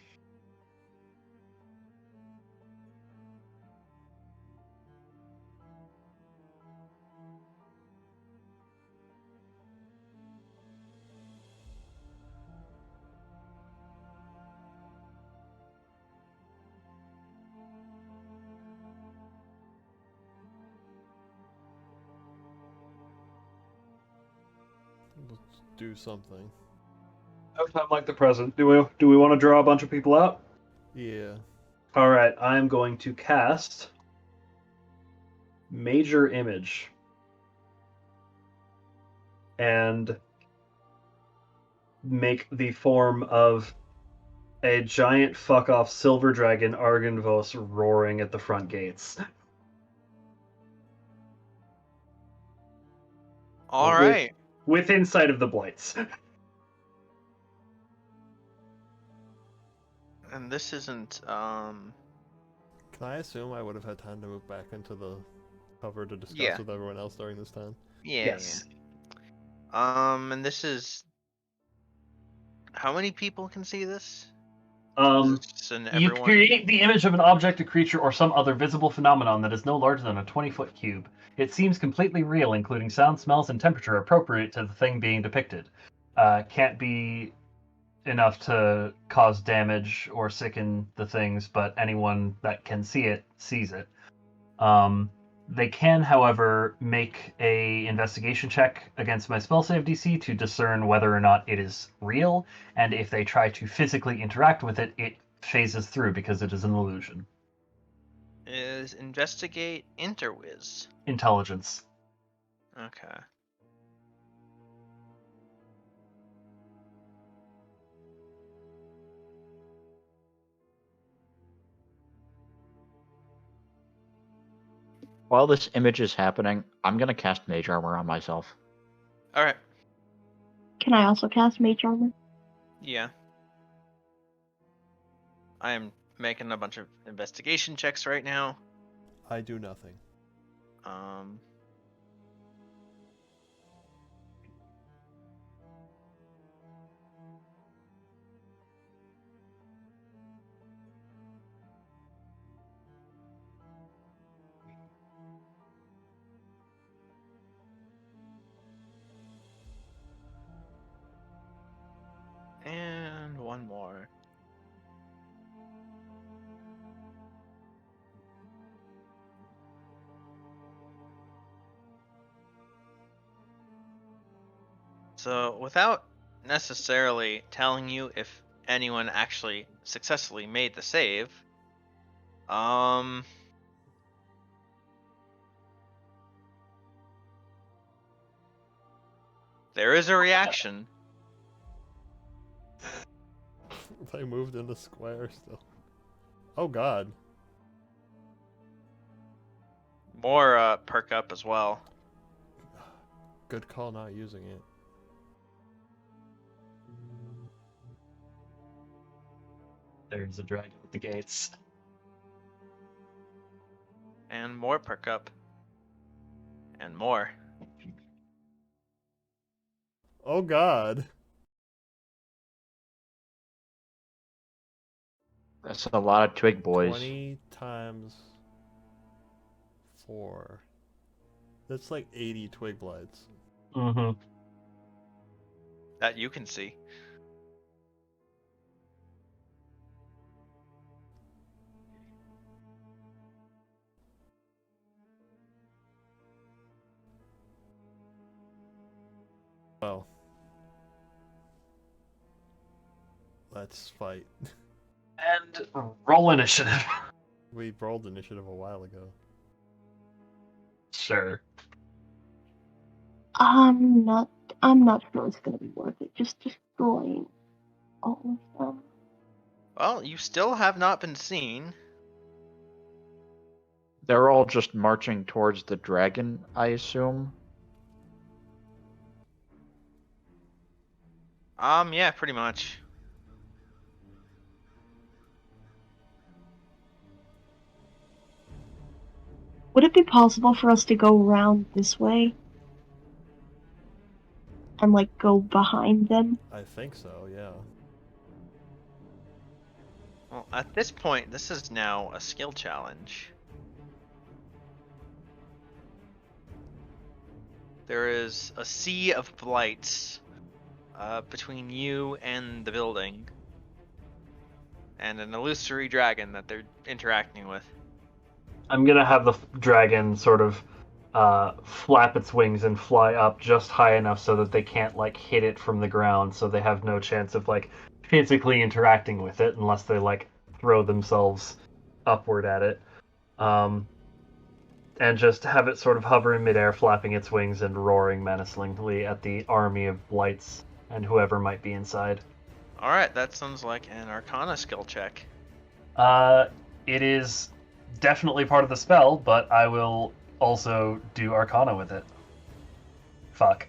Let's do something. No time like the present. Do we want to draw a bunch of people out? Yeah. All right, I'm going to cast Major Image and make the form of a giant fuck off silver dragon Argynvos roaring at the front gates. All right. With insight of the blights. And this isn't Can I assume I would have had time to move back into the cover to discuss Yeah. with everyone else during this time? yeah. Yes. And this is how many people can see this? Is Um, this just an you everyone? create the image of an object, a creature, or some other visible phenomenon that is no larger than a 20-foot cube. It seems completely real, including sound, smells, and temperature appropriate to the thing being depicted. Can't be enough to cause damage or sicken the things, but anyone that can see it sees it. They can, however, make a investigation check against my spell save DC to discern whether or not it is real, and if they try to physically interact with it, it phases through because it is an illusion. Is investigate interwiz. Intelligence. Okay. While this image is happening, I'm gonna cast Mage Armor on myself. All right. Can I also cast Mage Armor? Yeah. I am making a bunch of investigation checks right now. I do nothing. Um. And one more. So, without necessarily telling you if anyone actually successfully made the save, there is a reaction. They moved in the square still. Oh god. More perk up as well. Good call not using it. There's a dragon at the gates. And more perk up. And more. Oh god. That's a lot of twig boys. 20 times 4. That's like 80 twig blights. Mm-hmm. That you can see. Well. Let's fight. And roll initiative. We rolled initiative a while ago. Sure. I'm not sure it's gonna be worth it. Just destroying all of them. Well, you still have not been seen. They're all just marching towards the dragon, I assume. Yeah, pretty much. Would it be possible for us to go around this way? And like go behind them? I think so, yeah. Well, at this point, this is now a skill challenge. There is a sea of blights between you and the building, and an illusory dragon that they're interacting with. I'm gonna have the dragon sort of flap its wings and fly up just high enough so that they can't like hit it from the ground, so they have no chance of like physically interacting with it unless they like throw themselves upward at it. And just have it sort of hover in midair, flapping its wings and roaring menacingly at the army of blights and whoever might be inside. Alright, that sounds like an Arcana skill check. It is definitely part of the spell, but I will also do Arcana with it. Fuck.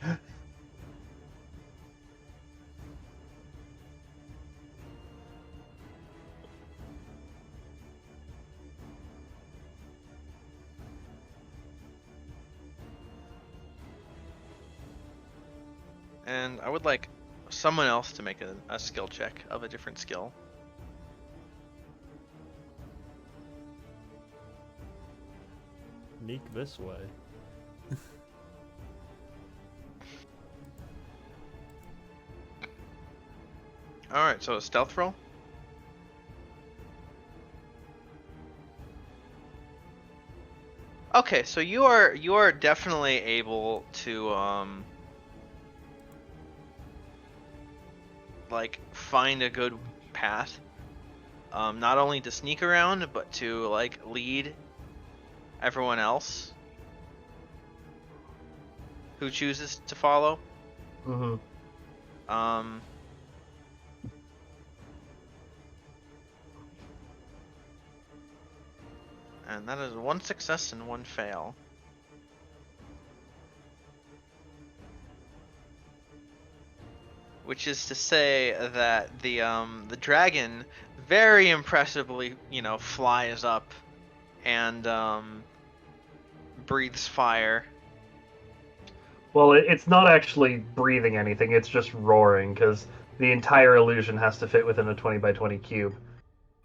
And I would like someone else to make a skill check of a different skill. Sneak this way. Alright, so a stealth roll? Okay, so you are definitely able to like find a good path. Not only to sneak around, but to like lead everyone else who chooses to follow. Mm-hmm. Um, and that is one success and one fail. Which is to say that the dragon very impressively, flies up and breathes fire. Well, it's not actually breathing anything; it's just roaring because the entire illusion has to fit within a 20 by 20 cube.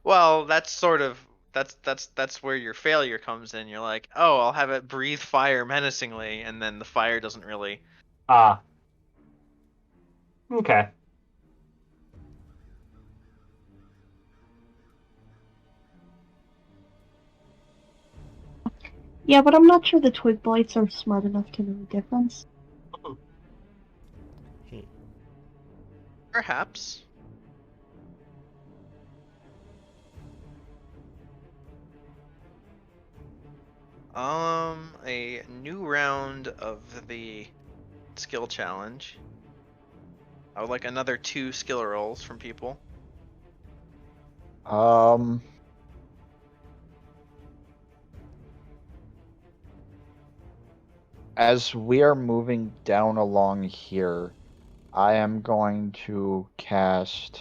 Well, that's sort of that's where your failure comes in. You're like, oh, I'll have it breathe fire menacingly, and then the fire doesn't really. Ah, okay. Yeah, but I'm not sure the twig blights are smart enough to know the difference. Perhaps. A new round of the skill challenge. I would like another 2 skill rolls from people. Um, as we are moving down along here, I am going to cast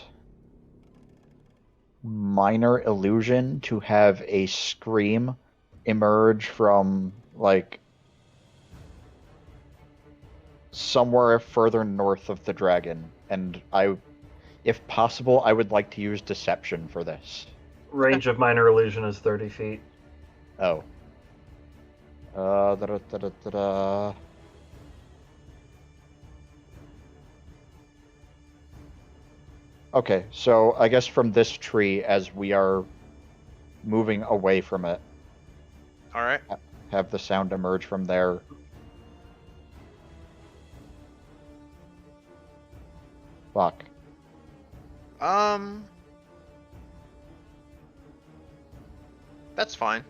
Minor Illusion to have a scream emerge from, like, somewhere further north of the dragon. And if possible, I would like to use Deception for this. Range of minor illusion is 30 feet. Oh. Da-da-da-da-da-da. Okay, so I guess from this tree, as we are moving away from it, All right. have the sound emerge from there. Fuck. That's fine.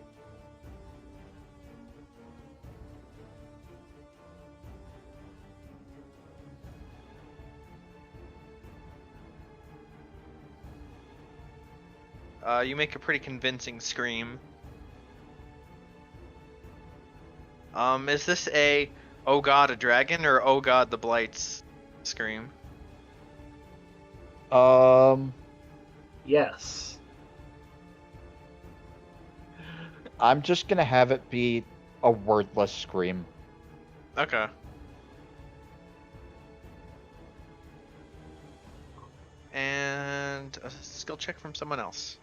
You make a pretty convincing scream. Is this a "Oh God, a dragon" or "Oh God, the blights" scream? Yes. I'm just gonna have it be a wordless scream. Okay. And a skill check from someone else.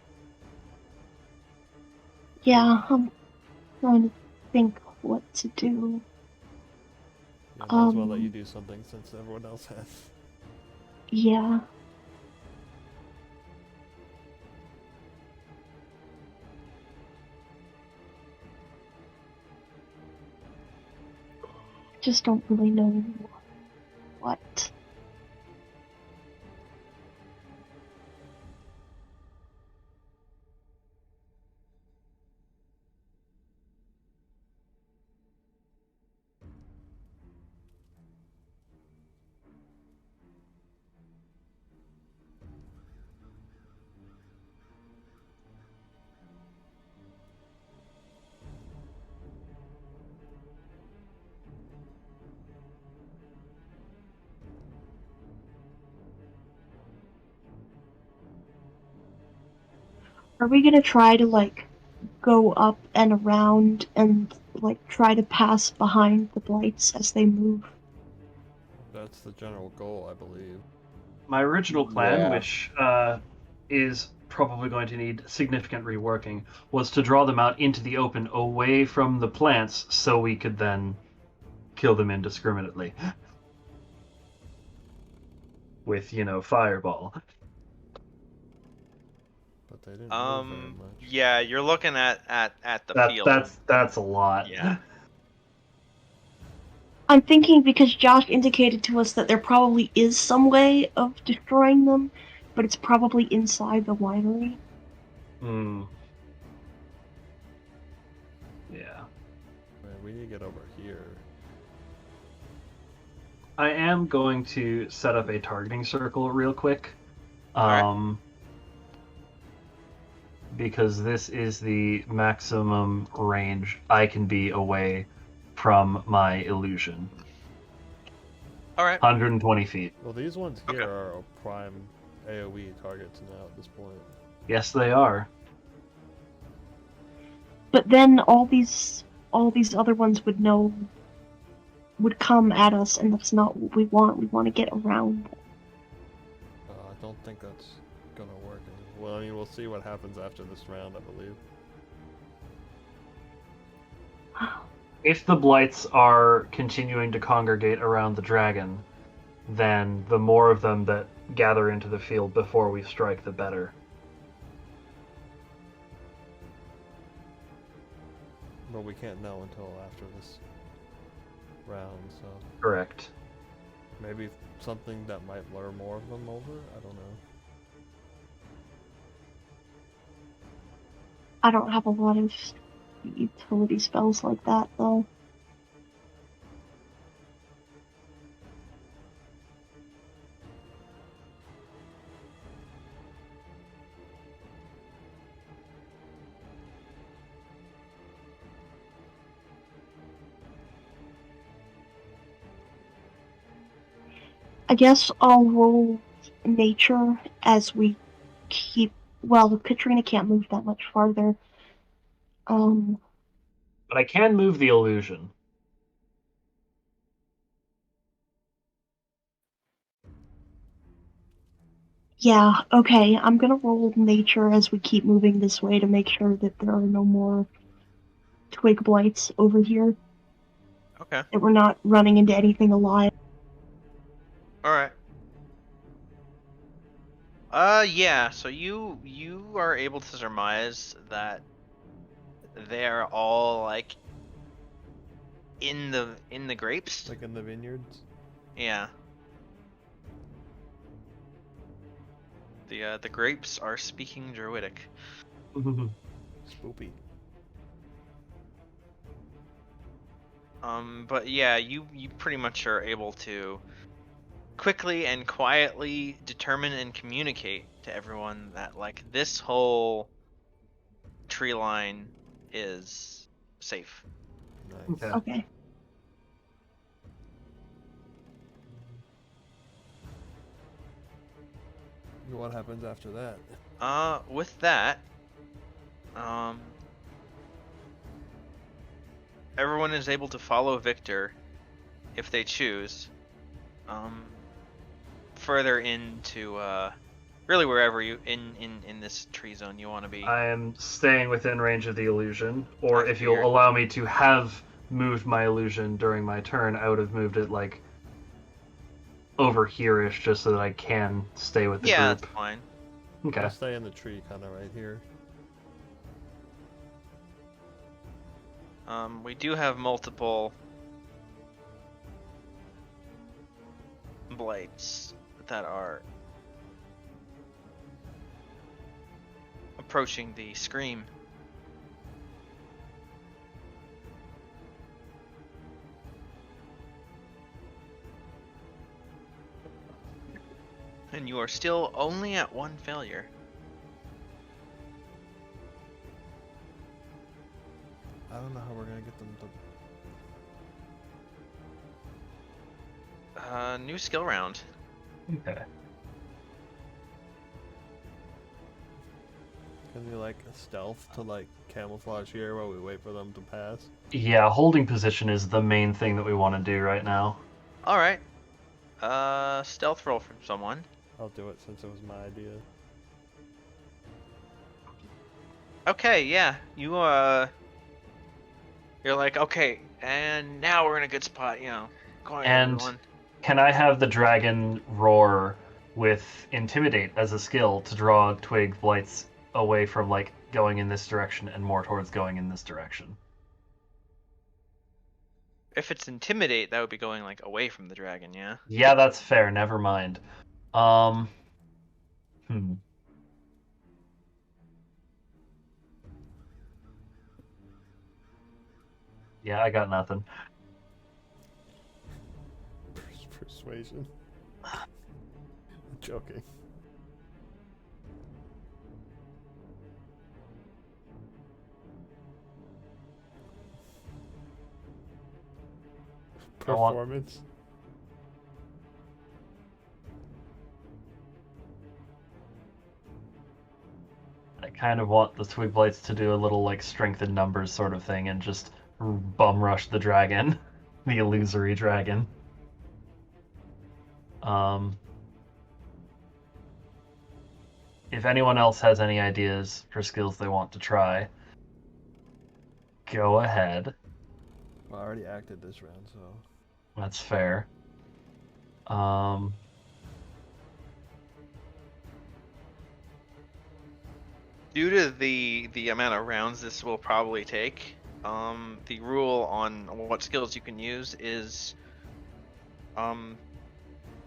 Yeah, I'm trying to think what to do. Yeah, might as well let you do something since everyone else has. Yeah. Just don't really know what. Are we gonna try to like go up and around and like try to pass behind the blights as they move? That's the general goal, I believe. My original plan, Yeah. which is probably going to need significant reworking, was to draw them out into the open away from the plants so we could then kill them indiscriminately. With, fireball. But they didn't move very much. Yeah, you're looking at the field. That's a lot. Yeah. I'm thinking because Josh indicated to us that there probably is some way of destroying them, but it's probably inside the winery. Hmm. Yeah. Man, we need to get over here. I am going to set up a targeting circle real quick. Alright. Because this is the maximum range I can be away from my illusion. Alright. 120 feet. Well, these ones here Okay. are prime AoE targets now at this point. Yes, they are. But then all these other ones would come at us, and that's not what we want. We want to get around. I don't think that's gonna work. Well, I mean, we'll see what happens after this round, I believe. If the blights are continuing to congregate around the dragon, then the more of them that gather into the field before we strike, the better. But we can't know until after this round, so Correct. maybe something that might lure more of them over? I don't know. I don't have a lot of utility spells like that, though. I guess I'll roll nature as we keep. Well, Katrina can't move that much farther. But I can move the illusion. Yeah, okay, I'm gonna roll nature as we keep moving this way to make sure that there are no more twig blights over here. Okay. That we're not running into anything alive. Alright. Yeah, so you are able to surmise that they're all like in the grapes. Like in the vineyards? Yeah. The grapes are speaking Druidic. Spoopy. But yeah, you pretty much are able to quickly and quietly determine and communicate to everyone that like this whole tree line is safe. Nice. Okay. Okay. What happens after that? With that, everyone is able to follow Victor if they choose. Further into really wherever you in this tree zone you want to be. I am staying within range of the illusion, or I if you'll figured. allow me to have moved my illusion during my turn, I would have moved it like over here-ish just so that I can stay with the Yeah, group. that's fine. Okay. I'll stay in the tree kind of right here. We do have multiple blights that are approaching the scream. And you are still only at one failure. I don't know how we're gonna get them to. New skill round. Okay. Can we like stealth to like camouflage here while we wait for them to pass? Yeah, holding position is the main thing that we want to do right now. Alright. Stealth roll from someone. I'll do it since it was my idea. Okay, yeah. You're like, okay, and now we're in a good spot, you know. Quiet, And everyone. can I have the dragon roar with Intimidate as a skill to draw twig blights away from like going in this direction and more towards going in this direction. If it's intimidate, that would be going like away from the dragon, yeah? Yeah, that's fair. Never mind. Hmm. Yeah, I got nothing. Persuasion. Joking. Performance. I kind of want the Twig Blights to do a little like strength in numbers sort of thing and just bum rush the dragon, the illusory dragon. If anyone else has any ideas for skills they want to try, go ahead. Well, I already acted this round, so. That's fair. Due to the amount of rounds this will probably take, the rule on what skills you can use is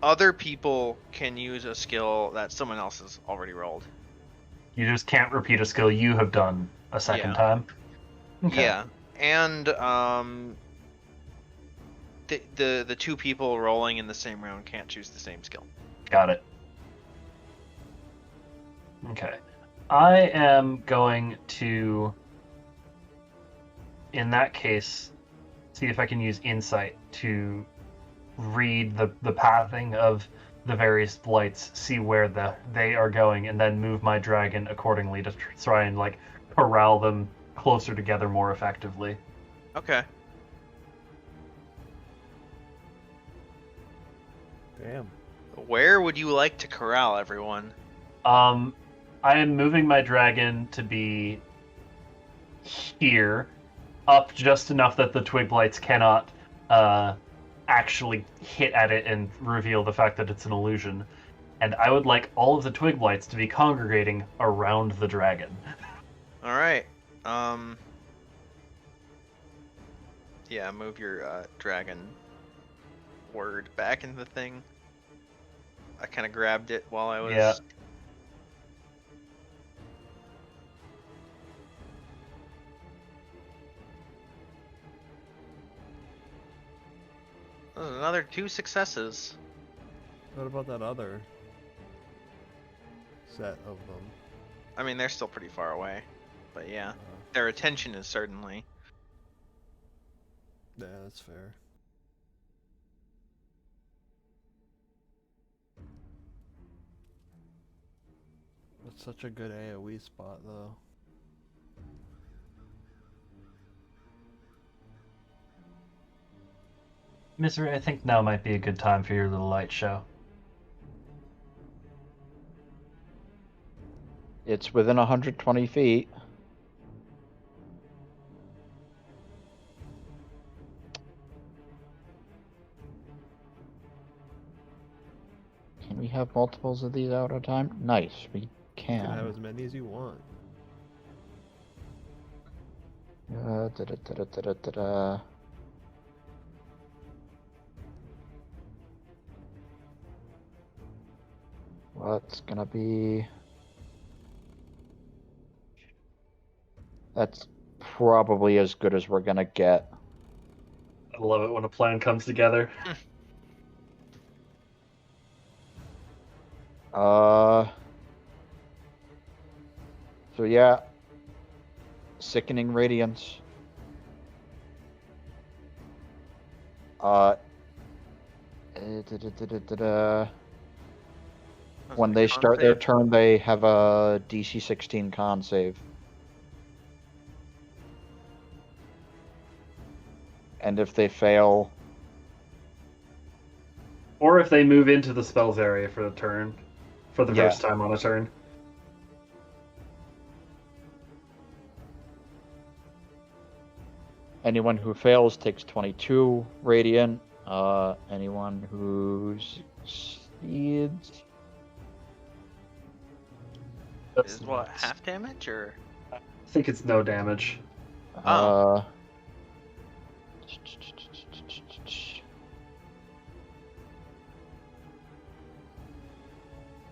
other people can use a skill that someone else has already rolled. You just can't repeat a skill you have done a second time. Okay. Yeah, and the two people rolling in the same round can't choose the same skill. Got it. Okay. I am going to, in that case, see if I can use insight to read the pathing of the various blights, see where they are going, and then move my dragon accordingly to try and like corral them closer together more effectively. Okay. Damn. Where would you like to corral everyone? I am moving my dragon to be here, up just enough that the Twig Blights cannot actually hit at it and reveal the fact that it's an illusion. And I would like all of the Twig Blights to be congregating around the dragon. All right. Yeah, move your dragon word back into the thing. I kind of grabbed it while I was. Yeah. Another 2 successes. What about that other set of them? I mean, they're still pretty far away, but yeah, their attention is certainly. Yeah, that's fair. That's such a good AoE spot, though. Misery, I think now might be a good time for your little light show. It's within 120 feet. Can we have multiples of these out at a time? Nice, we You can. can have as many as you want. Da-da-da-da-da-da-da. What's gonna be? That's probably as good as we're gonna get. I love it when a plan comes together. So yeah. Sickening Radiance. When they start their turn, they have a DC 16 con save. And if they fail... Or if they move into the spells area for the turn. For the first time on a turn. Anyone who fails takes 22 radiant. Anyone who succeeds... is what, half damage or? I think it's no damage. Oh.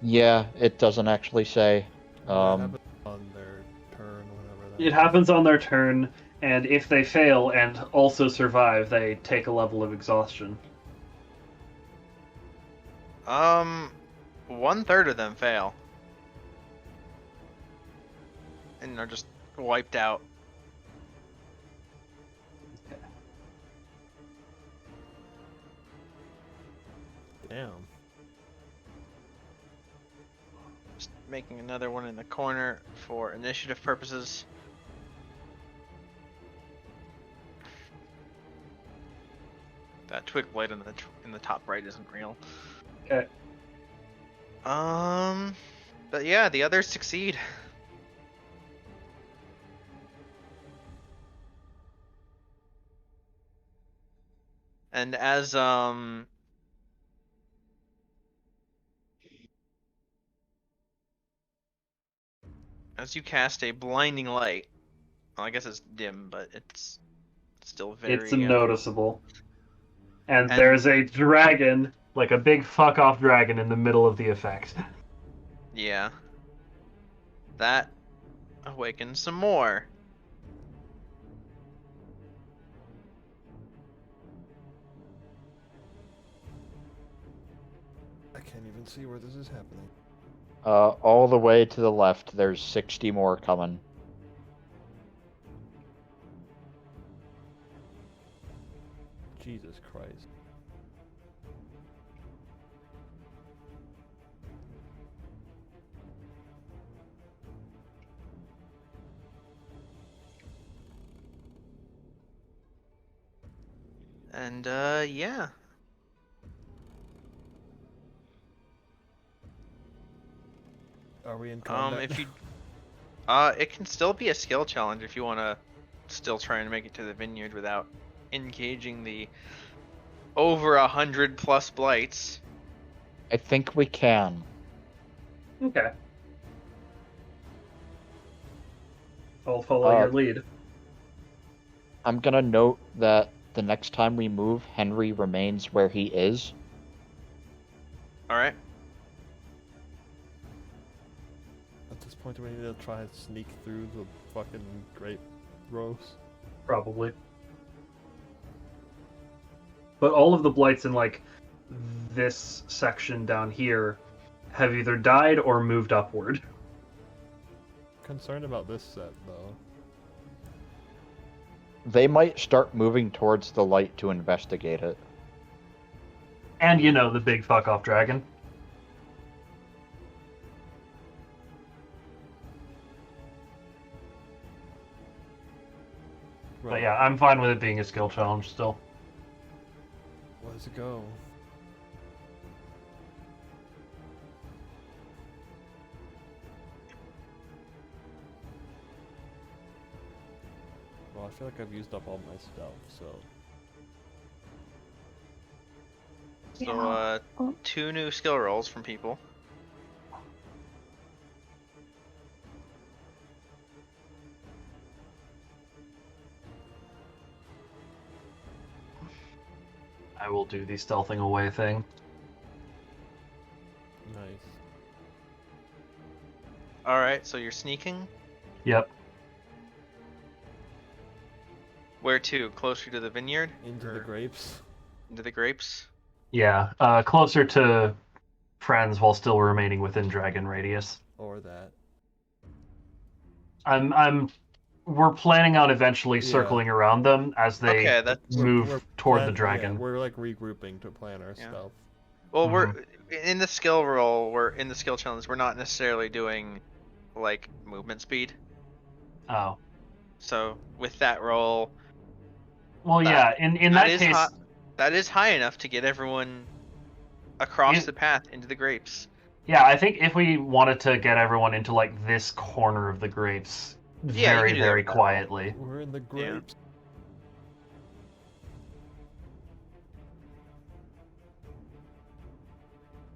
Yeah, it doesn't actually say. That happens on their turn, whatever that It happens on their turn, and if they fail and also survive, they take a level of exhaustion. 1/3 of them fail. And are just wiped out. Damn. Just making another one in the corner for initiative purposes. That twig blade in the top right isn't real. Okay. But yeah, the others succeed. And as you cast a blinding light, well, I guess it's dim, but it's still very. It's noticeable. And there's a dragon, like a big fuck off dragon, in the middle of the effect. Yeah. That awakens some more. I can't even see where this is happening. All the way to the left, there's 60 more coming. Jesus Christ. And yeah. Are we in combat? If you it can still be a skill challenge if you want to still try and make it to the vineyard without engaging the over 100+ blights. I think we can. Okay. I'll follow your lead. I'm gonna note that the next time we move, Henry remains where he is. Alright. At this point, do we need to try and sneak through the fucking grape rows? Probably. But all of the blights in, like, this section down here have either died or moved upward. Concerned about this set, though. They might start moving towards the light to investigate it. And, you know, the big fuck off dragon. Right. But yeah, I'm fine with it being a skill challenge still. Where does it go? Well, I feel like I've used up all my stuff, so... So, 2 new skill rolls from people. I will do the stealthing away thing. Nice. Alright, so you're sneaking? Yep. Where to? Closer to the vineyard? Into the grapes. Into the grapes? Yeah, closer to friends while still remaining within dragon radius. Or that. We're planning on eventually circling around them as they move we're toward the dragon. Yeah, we're like regrouping to plan our stuff. Well, we're in the skill roll, we're in the skill challenge, we're not necessarily doing like movement speed. Oh. So with that roll, well, yeah, in that case, that is high enough to get everyone across the path into the grapes. Yeah, I think if we wanted to get everyone into like this corner of the grapes, very quietly. We're in the grapes.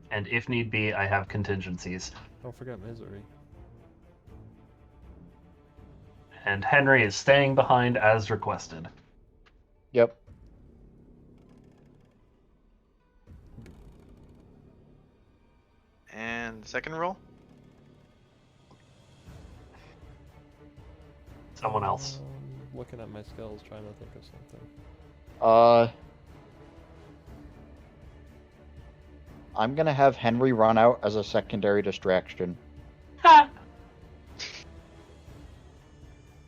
And if need be, I have contingencies. Don't forget misery. And Henry is staying behind as requested. Yep. And second roll? Someone else. Looking at my skills, trying to think of something. I'm gonna have Henry run out as a secondary distraction. Ha!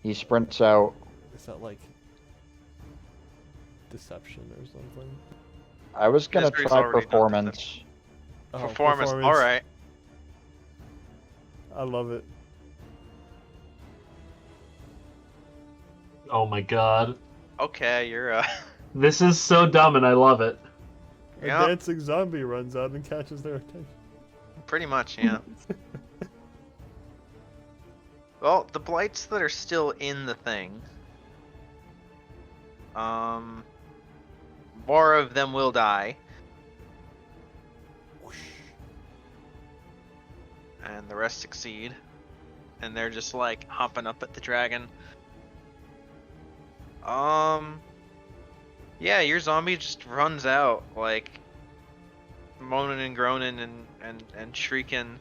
He sprints out. Is that like deception or something? I was gonna Misery's try already done performance. Oh, Performance. Alright. I love it. Oh my god. Okay, you're This is so dumb and I love it. A Yep. dancing zombie runs out and catches their attention. pretty much, yeah. Well, the blights that are still in the thing, more of them will die, and the rest succeed, and they're just like hopping up at the dragon. Yeah, your zombie just runs out, like moaning and groaning and shrieking.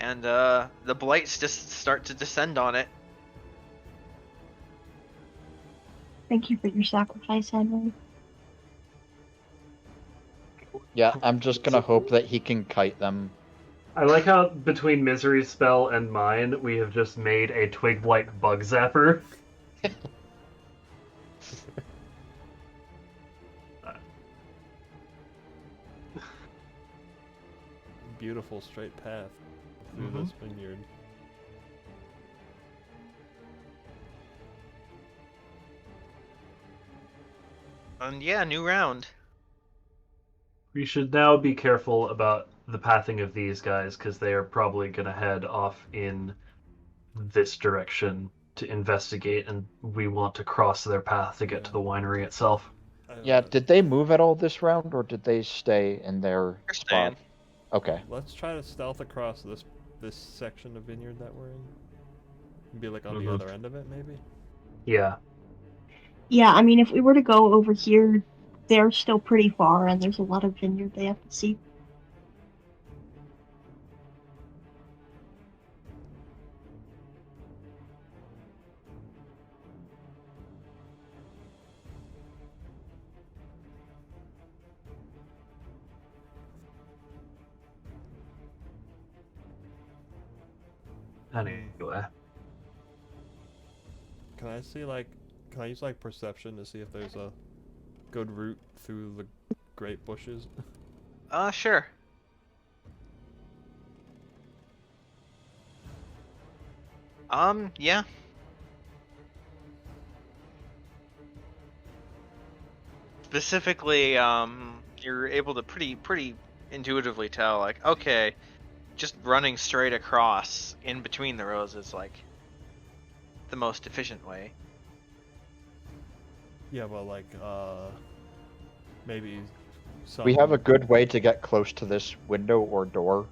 And the blights just start to descend on it. Thank you for your sacrifice, Henry. Yeah, I'm just gonna hope that he can kite them. I like how between Misery's spell and mine, we have just made a Twig Blight Bug Zapper. Beautiful straight path through this vineyard. And yeah, new round. We should now be careful about the pathing of these guys, because they are probably going to head off in this direction to investigate, and we want to cross their path to get to the winery itself. Yeah, did they move at all this round, or did they stay in their They're spot? staying. Okay. Let's try to stealth across this section of vineyard that we're in. And be like on the Mhm. other end of it, maybe? Yeah. Yeah, I mean, if we were to go over here, they're still pretty far, and there's a lot of vineyard they have to see. Anyway. Can I use like perception to see if there's a good route through the grape bushes? Sure. Yeah. Specifically, you're able to pretty intuitively tell, like, okay, just running straight across in between the rows is like the most efficient way. Yeah, well, like, maybe some... We have a good way to get close to this window or door.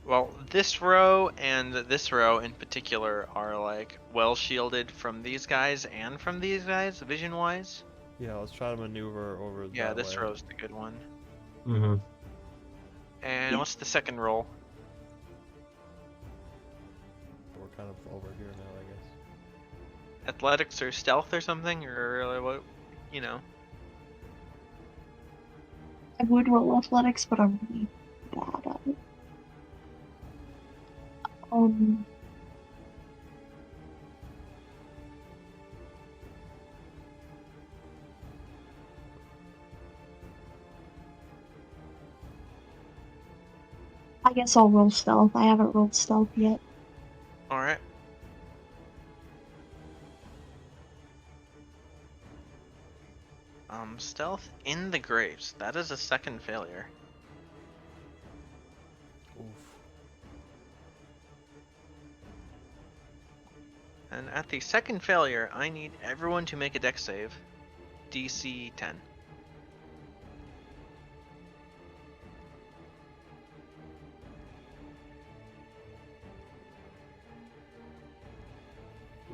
Well, this row and this row in particular are like well shielded from these guys and from these guys, vision-wise. Yeah, let's try to maneuver over Yeah, that this way. row's the good one. Mm-hmm. And Yeah. what's the second roll? We're kind of over here now, I guess. Athletics or stealth or something, or what? You know. I would roll athletics, but I'm really bad at it. I guess I'll roll stealth. I haven't rolled stealth yet. All right. Stealth in the grapes. That is a second failure. Oof. And at the second failure, I need everyone to make a dex save. DC 10.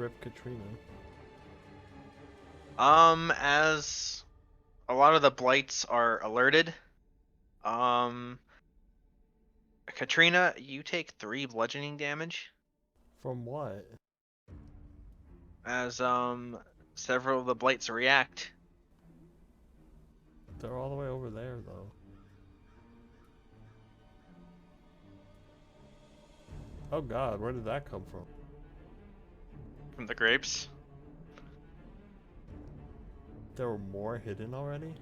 Rip Katrina. As a lot of the blights are alerted, Katrina, you take 3 bludgeoning damage From what? as several of the blights react. They're all the way over there, though. Oh god, where did that come from? From the grapes. There were more hidden already?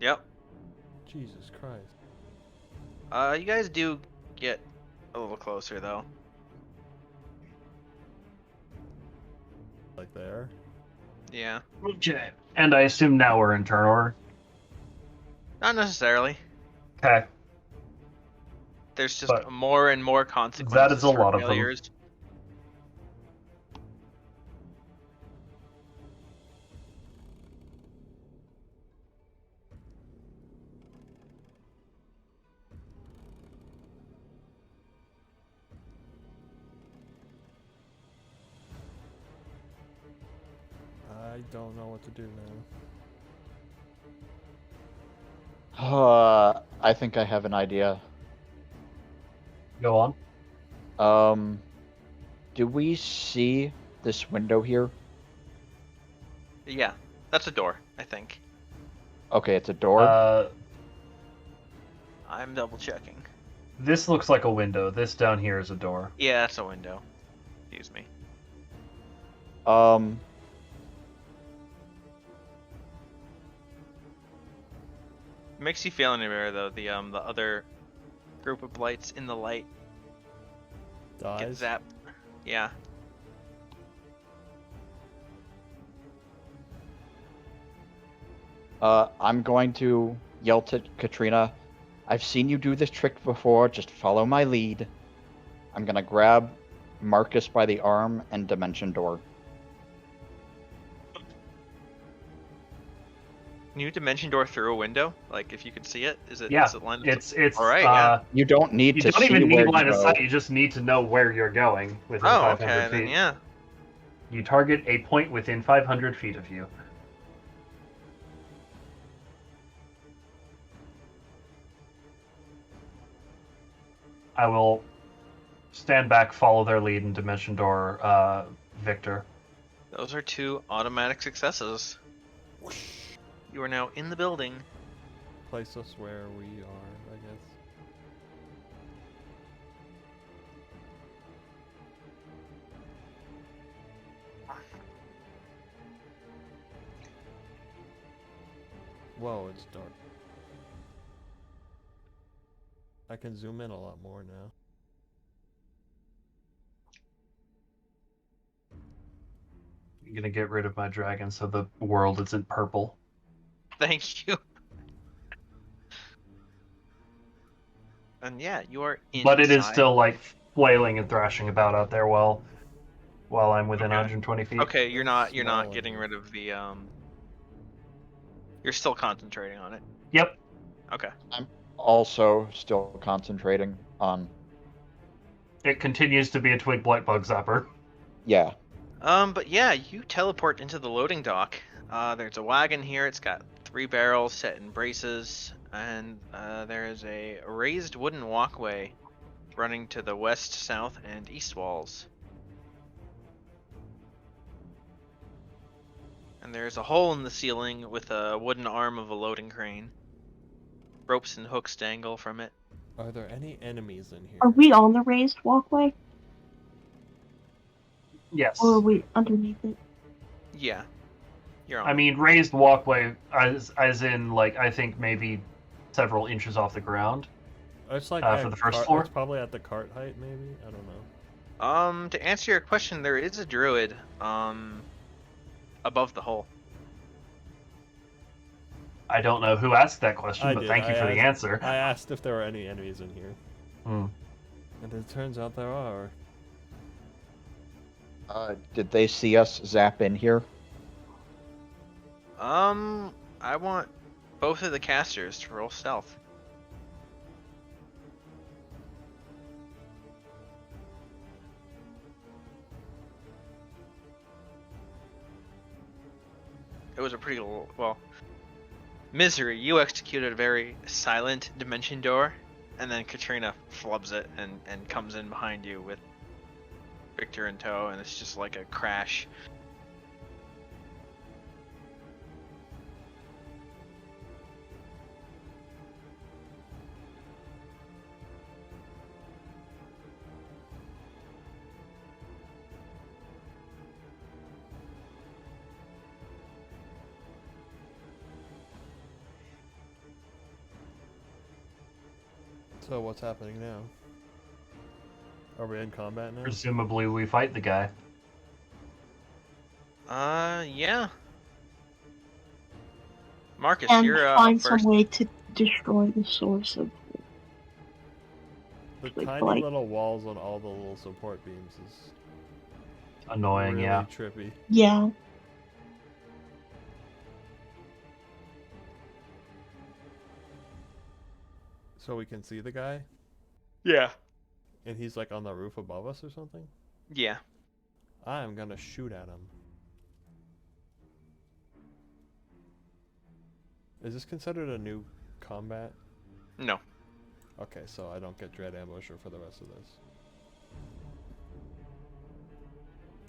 Yep. Jesus Christ. You guys do get a little closer though. Like there? Yeah. Okay. And I assume now we're in turn order. Not necessarily. Okay. There's just But more and more consequences that is a for lot of them. failures. I don't know what to do now. I think I have an idea. Go on. Do we see this window here? Yeah, that's a door, I think. Okay, it's a door. I'm double checking. This looks like a window. This down here is a door. Yeah, that's a window. Excuse me. Makes you feel anywhere though. The other group of blights in the light get Dies? zapped. Yeah. I'm going to yell to Katrina, I've seen you do this trick before, just follow my lead. I'm gonna grab Marcus by the arm and dimension door. Can you dimension door through a window? Like if you could see it? Is it Yeah, is it lined up? it's All right, yeah. You don't need You to don't see even where need line you of go. sight. You just need to know where you're going within Oh, 500 okay, feet. then yeah. You target a point within 500 feet of you. I will stand back, follow their lead, and dimension door Victor. Those are 2 automatic successes. You are now in the building. Place us where we are, I guess. Whoa, it's dark. I can zoom in a lot more now. I'm gonna get rid of my dragon so the world isn't purple. Thank you. And yeah, you are inside. But it is still like flailing and thrashing about out there while I'm within Okay. 120 feet. Okay, you're not Small getting and- rid of the You're still concentrating on it. Yep. Okay. Also, still concentrating on. It continues to be a twig blight bug zapper. Yeah. But yeah, you teleport into the loading dock. There's a wagon here. It's got 3 barrels set in braces, and there is a raised wooden walkway running to the west, south, and east walls. And there's a hole in the ceiling with a wooden arm of a loading crane. Ropes and hooks dangle from it. Are there any enemies in here? Are we on the raised walkway, Yes. or are we underneath it? Yeah. You're on. I mean, raised walkway, as in, like, I think maybe several inches off the ground. It's like for the first floor? It's probably at the cart height, maybe. I don't know. To answer your question, there is a druid, above the hole. I don't know who asked that question, I but did. thank you for the answer. I asked if there were any enemies in here, Hmm. and it turns out there are. Did they see us zap in here? I want both of the casters to roll stealth. was a pretty well. Misery, you executed a very silent dimension door, and then Katrina flubs it and comes in behind you with Victor in tow, and it's just like a crash. So what's happening now? Are we in combat now? Presumably, we fight the guy. Yeah. Marcus, And you're find first. some way to destroy the source of The like, tiny blight. little walls on all the little support beams is Annoying, really yeah. trippy. Yeah. So we can see the guy, Yeah. and he's like on the roof above us or something? Yeah. I'm gonna shoot at him. Is this considered a new combat? No. Okay, so I don't get Dread Ambusher for the rest of this.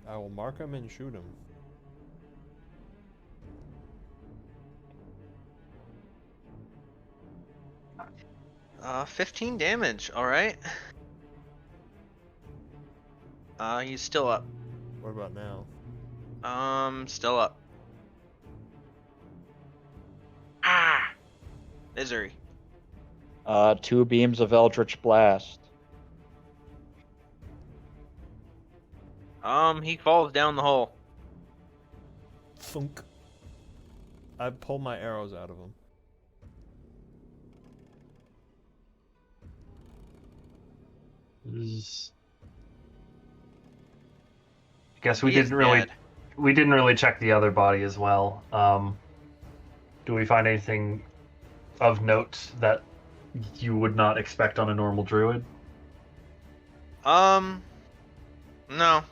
I will mark him and shoot him. 15 damage. All right. He's still up. What about now? Still up. Ah, misery. 2 beams of Eldritch Blast. He falls down the hole. Thunk. I pull my arrows out of him. I guess we He is didn't really dead. check the other body as well. Do we find anything of note that you would not expect on a normal druid? No,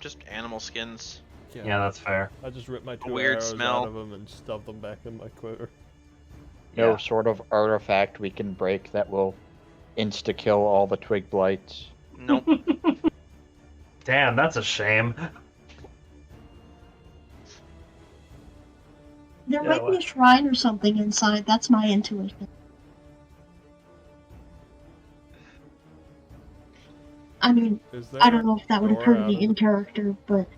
just animal skins. Yeah, that's fair. I just ripped my 2 weird arrows smell. out of him and stuffed them back in my quiver. No Yeah. sort of artifact we can break that will insta-kill all the twig blights. Nope. Damn, that's a shame. There Yeah, might be what? a shrine or something inside. That's my intuition. I mean, Is I there don't know if that would door occur to out me of in it? character, but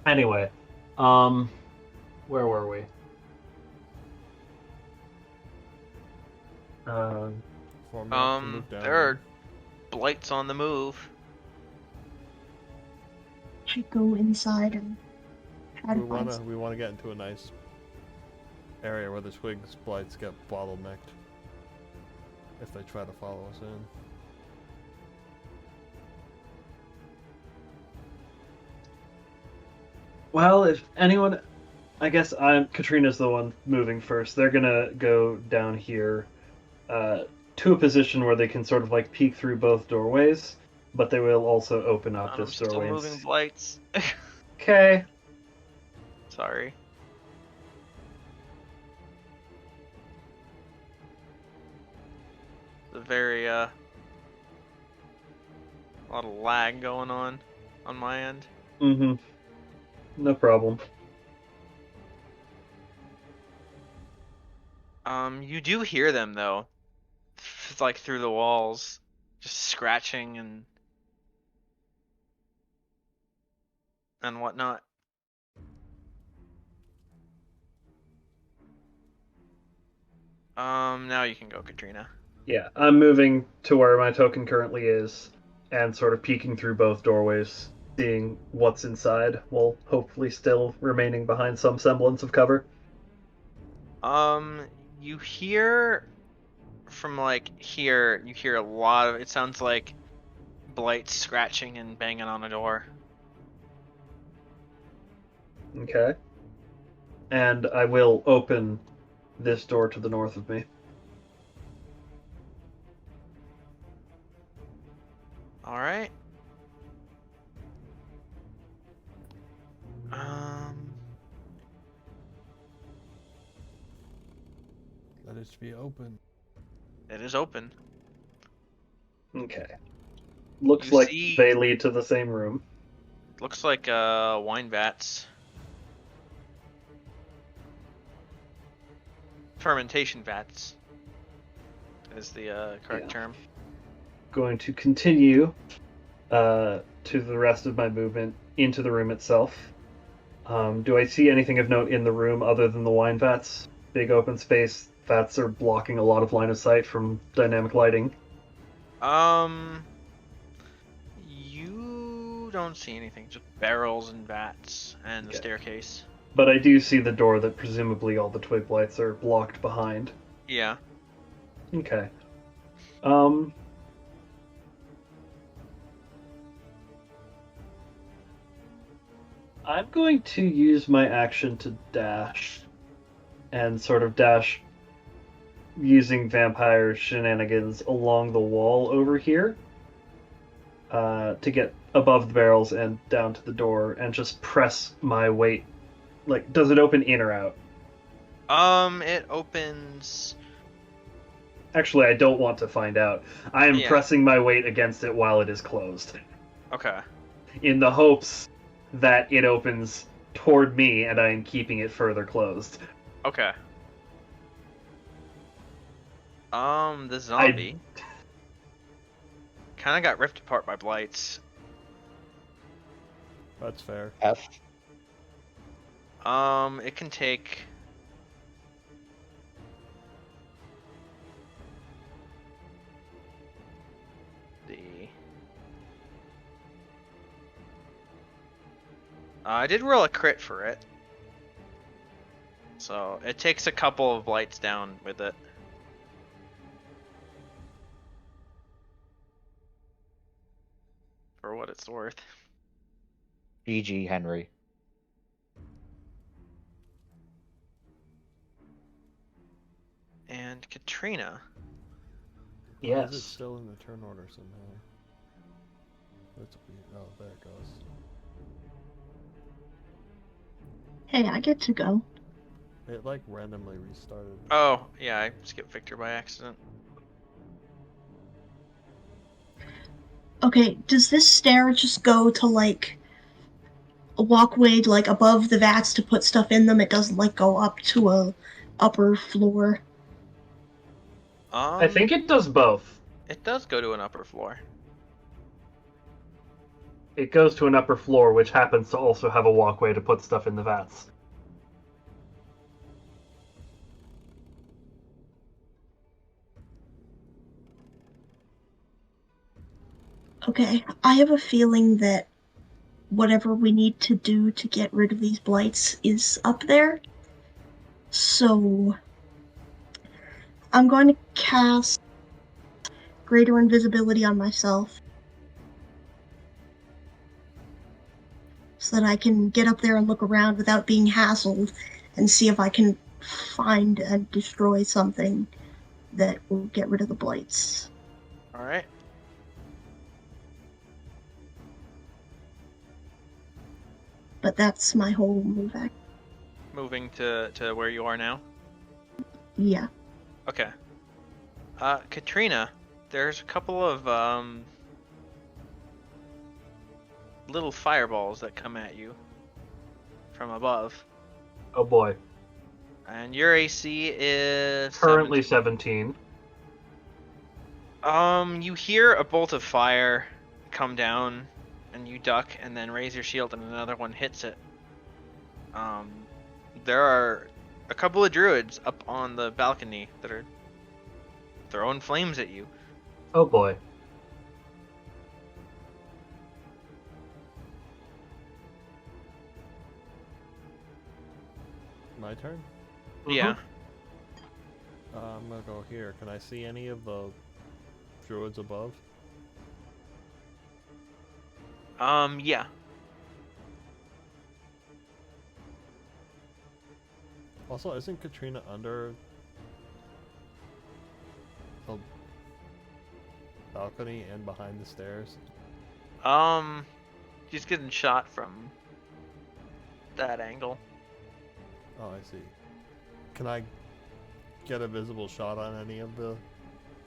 Anyway, where were we? Form up to move down There are blights on the move. should go inside and try to find we wanna get into a nice area where the twigs blights get bottlenecked if they try to follow us in. Well, if anyone, I guess Katrina's the one moving first. They're gonna go down here, to a position where they can sort of like peek through both doorways, but they will also open up I'm this still doorway. moving blights. Okay. Sorry. The very a lot of lag going on my end. Mm-hmm. No problem. You do hear them though, like through the walls, just scratching and whatnot. Now you can go, Katrina. Yeah, I'm moving to where my token currently is, and sort of peeking through both doorways, seeing what's inside, while hopefully still remaining behind some semblance of cover. You hear from like here, you hear a lot of, it sounds like blights scratching and banging on a door. Okay. And I will open this door to the north of me. All right. Let it be open. It is open. Okay. Looks You like see- they lead to the same room. Looks like wine vats. Fermentation vats is the correct term. Going to continue to the rest of my movement into the room itself. Do I see anything of note in the room other than the wine vats? Big open space. Vats are blocking a lot of line of sight from dynamic lighting. You don't see anything. Just barrels and vats and the Okay. staircase. But I do see the door that presumably all the twig blights are blocked behind. Yeah. Okay. I'm going to use my action to dash. And sort of dash using vampire shenanigans along the wall over here. To get above the barrels and down to the door and just press my weight. Like, does it open in or out? It opens. Actually, I don't want to find out. I am Yeah. pressing my weight against it while it is closed. Okay. In the hopes that it opens toward me and I am keeping it further closed. Okay. The zombie kind of got ripped apart by blights. That's fair. F. It can take. I did roll a crit for it. So it takes a couple of blights down with it. For what it's worth. GG, Henry. And Katrina. Why is it Yes. still in the turn order somehow? That's weird. Oh, there it goes. Hey, I get to go. It like randomly restarted. Oh, yeah, I skipped Victor by accident. Okay, does this stair just go to like a walkway like above the vats to put stuff in them? It doesn't like go up to a upper floor. I think it does both. It does go to an upper floor. It goes to an upper floor, which happens to also have a walkway to put stuff in the vats. Okay, I have a feeling that whatever we need to do to get rid of these blights is up there. So I'm going to cast Greater Invisibility on myself so that I can get up there and look around without being hassled and see if I can find and destroy something that will get rid of the blights. Alright. But that's my whole move act. Moving to where you are now. Yeah. Okay. Katrina, there's a couple of little fireballs that come at you from above. Oh boy. And your AC is Currently 17. You hear a bolt of fire come down, and you duck, and then raise your shield, and another one hits it. There are a couple of druids up on the balcony that are throwing flames at you. Oh boy. My turn? Yeah. I'm gonna go here. Can I see any of the druids above? Yeah. Also, isn't Katrina under the balcony and behind the stairs? She's getting shot from that angle. Oh, I see. Can I get a visible shot on any of the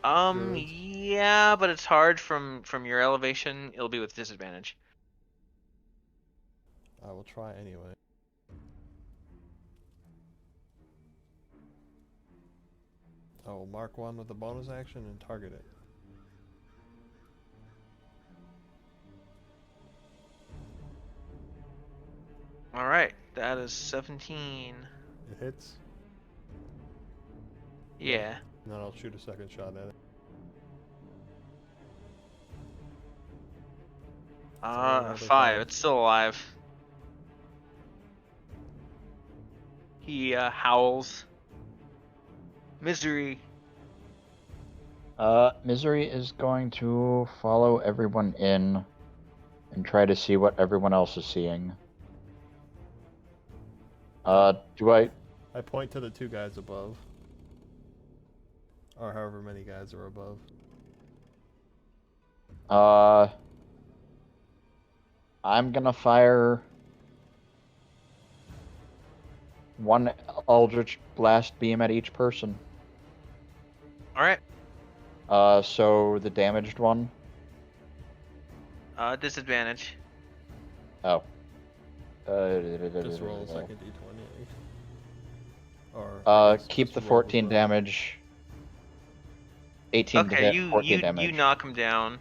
druids? Yeah, but it's hard from your elevation. It'll be with disadvantage. I will try anyway. I will mark one with a bonus action and target it. All right, that is 17. It hits. Yeah. And then I'll shoot a second shot at it. 5. five. It's still alive. He howls. Misery. Misery is going to follow everyone in and try to see what everyone else is seeing. Do I... I point to the 2 guys above. Or however many guys are above. I'm gonna fire one Eldritch Blast beam at each person. All right. So the damaged one. Disadvantage. Oh. Just roll a second d20. Or I guess Keep just the roll 14 before. damage. 18 to Okay, hit, 14 you damage. knock him down.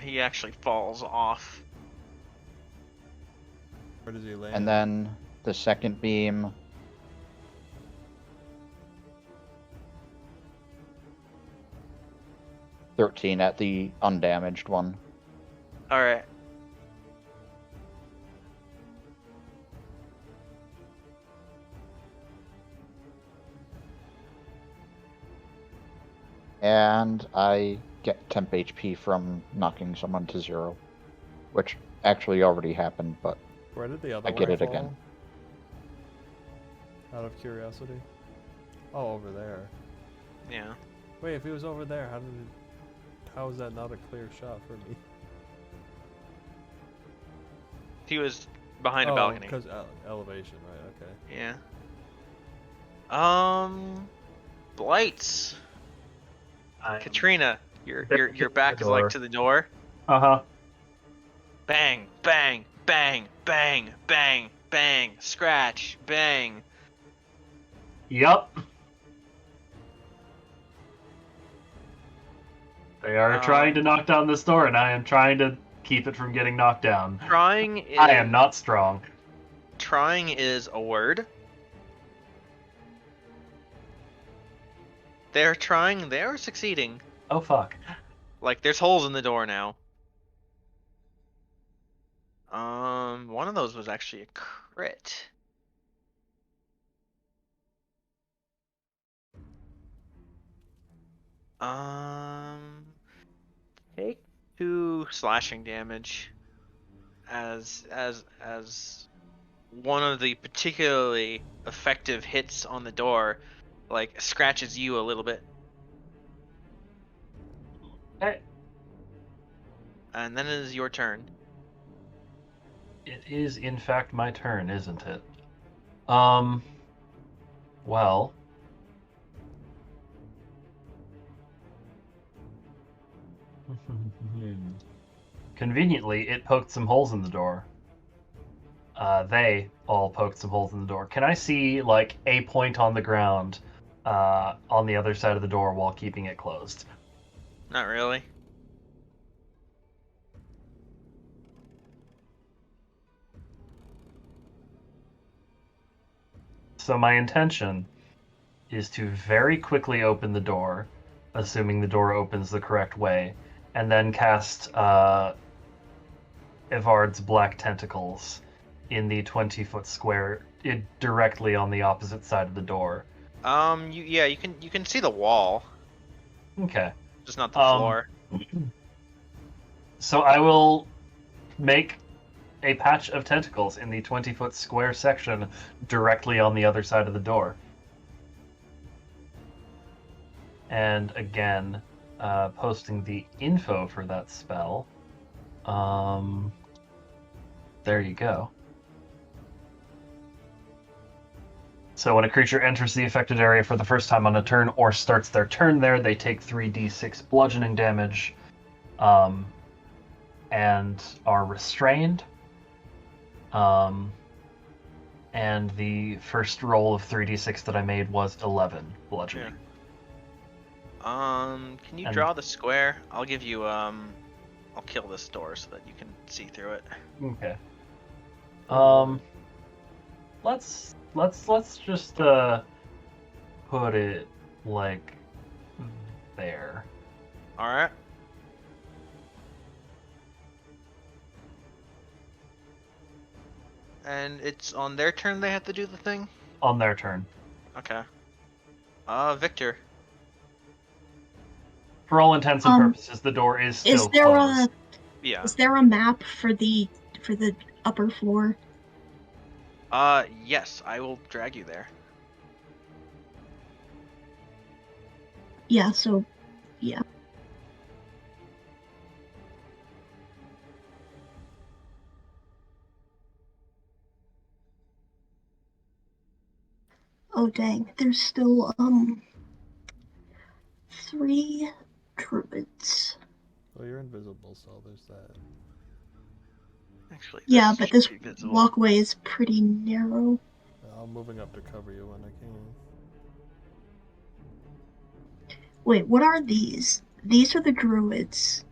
He actually falls off. Where does he land? And then the second beam. $13 at the undamaged one. All right. And I get temp HP from knocking someone to 0. Which actually already happened, but Where did the other I one get it fall? again. Out of curiosity. Oh, over there. Yeah. Wait, if he was over there, how is that not a clear shot for me? He was behind a balcony. because elevation, right? Okay. Yeah. Blights. Katrina, your back is like to the door. Uh-huh. Bang, bang, bang, bang, bang, bang. Scratch, bang. Yep. They are trying to knock down this door, and I am trying to keep it from getting knocked down. Trying is, I am not strong. Trying is a word. They're trying, they are succeeding. Oh, fuck. Like, there's holes in the door now. One of those was actually a crit. Take 2 slashing damage as one of the particularly effective hits on the door, like, scratches you a little bit. Okay. And then it is your turn. It is, in fact, my turn, isn't it? Well... Conveniently, it poked some holes in the door. They all poked some holes in the door. Can I see, like, a point on the ground on the other side of the door while keeping it closed? Not really. So my intention is to very quickly open the door, assuming the door opens the correct way, and then cast Evard's Black Tentacles in the 20-foot square directly on the opposite side of the door. You can see the wall, Okay. just not the floor. So I will make a patch of tentacles in the 20-foot square section directly on the other side of the door. And again, posting the info for that spell. There you go. So when a creature enters the affected area for the first time on a turn or starts their turn there, they take 3d6 bludgeoning damage, and are restrained. And the first roll of 3d6 that I made was 11 bludgeoning. Can you draw the square? I'll give you I'll kill this door so that you can see through it. Okay. Let's just put it like there. All right. And it's on their turn they have to do the thing? On their turn. Okay. Victor. For all intents and purposes, the door is still closed. Yeah. Is there a map for the upper floor? Yes, I will drag you there. Yeah, so yeah. Oh dang, there's still 3 druids. Well, you're invisible, so there's that. Actually, yeah, but this walkway is pretty narrow. I'm moving up to cover you when I can. Wait, what are these? These are the druids.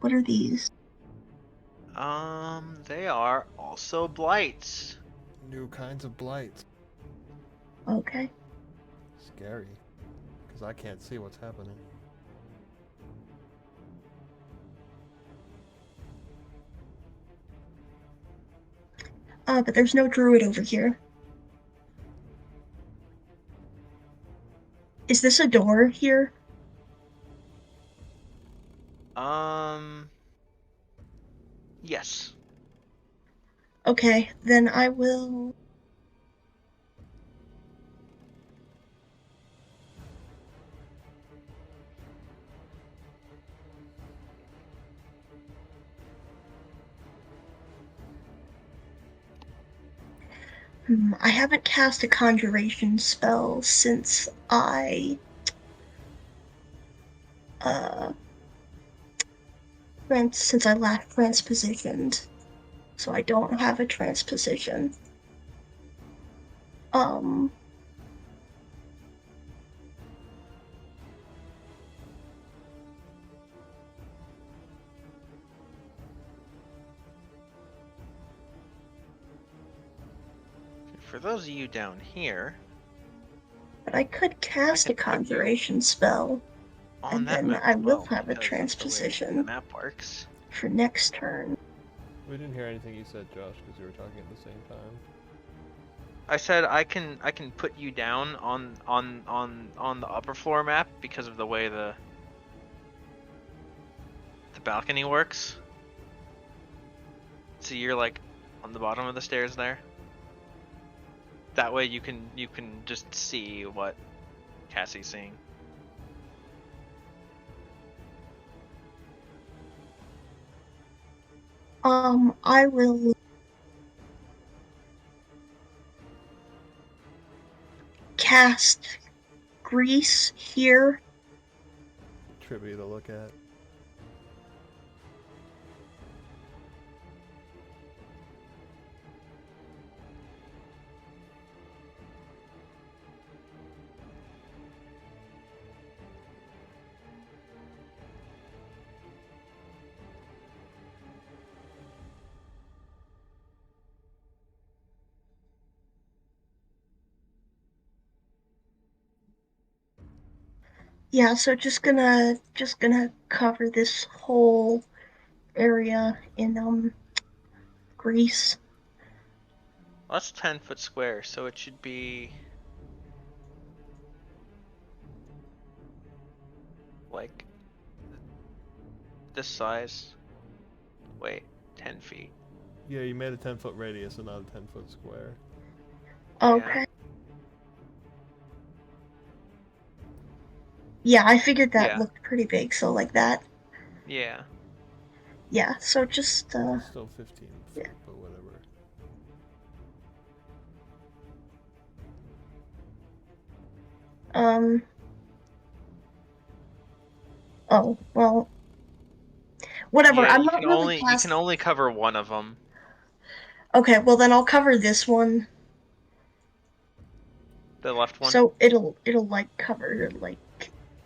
What are these? They are also blights. New kinds of blights. Okay. Scary. Because I can't see what's happening. But there's no druid over here. Is this a door here? Yes. Okay, then I will... I haven't cast a conjuration spell since I last transpositioned, so I don't have a transposition. For those of you down here, but I could cast a conjuration spell, on and that then map I as will well, have a because the way transposition the map works. for next turn. We didn't hear anything you said, Josh, because you were talking at the same time. I said I can put you down on the upper floor map because of the way the balcony works. So you're like on the bottom of the stairs there. That way you can just see what Cassie's seeing. I will cast Grease here. Trippy to look at. Yeah, so just gonna cover this whole area in grease. Well, that's 10-foot square, so it should be like this size. Wait, 10 feet. Yeah, you made a 10-foot radius and not a 10-foot square. Okay. Yeah, I figured that looked pretty big, so like that. Yeah. Yeah, so just It's still 15 feet, but whatever. Um. Oh well. Whatever. Yeah, I'm you not can really only cast. cover one of them. Okay. Well, then I'll cover this one. The left one. So it'll like cover like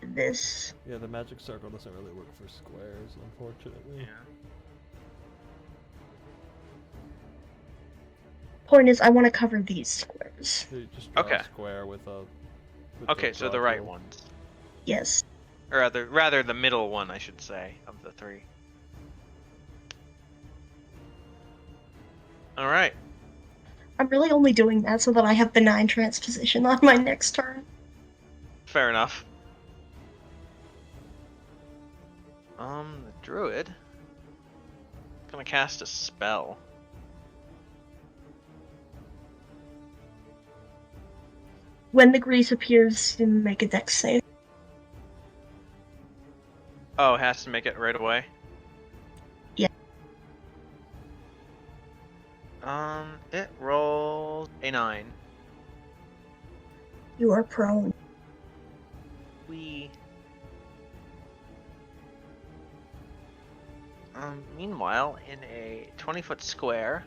this. Yeah, the magic circle doesn't really work for squares, unfortunately. Yeah. Point is, I want to cover these squares. So you just draw Okay. a square with a. With Okay, so the draw right tool. ones, Yes. or rather the middle one, I should say, of the three. All right. I'm really only doing that so that I have benign transposition on my next turn. Fair enough. The druid gonna cast a spell. When the grease appears, you make a dex save. Oh, it has to make it right away. Yeah. It rolled a 9. You are prone. Meanwhile, in a 20-foot square,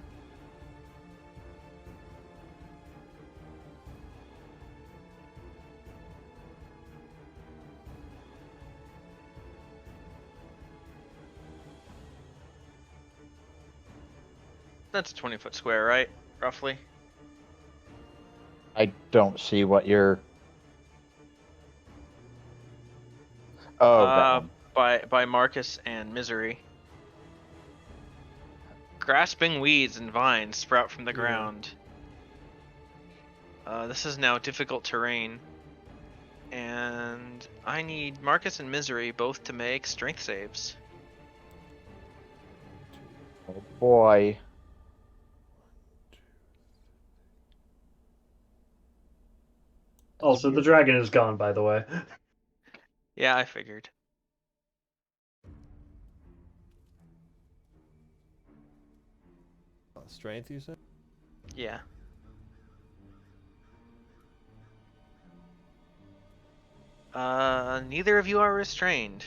that's a 20-foot square, right? Roughly. I don't see what you're. Oh, that one. By Marcus and Misery. Grasping weeds and vines sprout from the Yeah. ground. This is now difficult terrain. And I need Marcus and Misery both to make strength saves. Oh boy. Also, the dragon is gone, by the way. Yeah, I figured. Strength, you said? Yeah. Neither of you are restrained.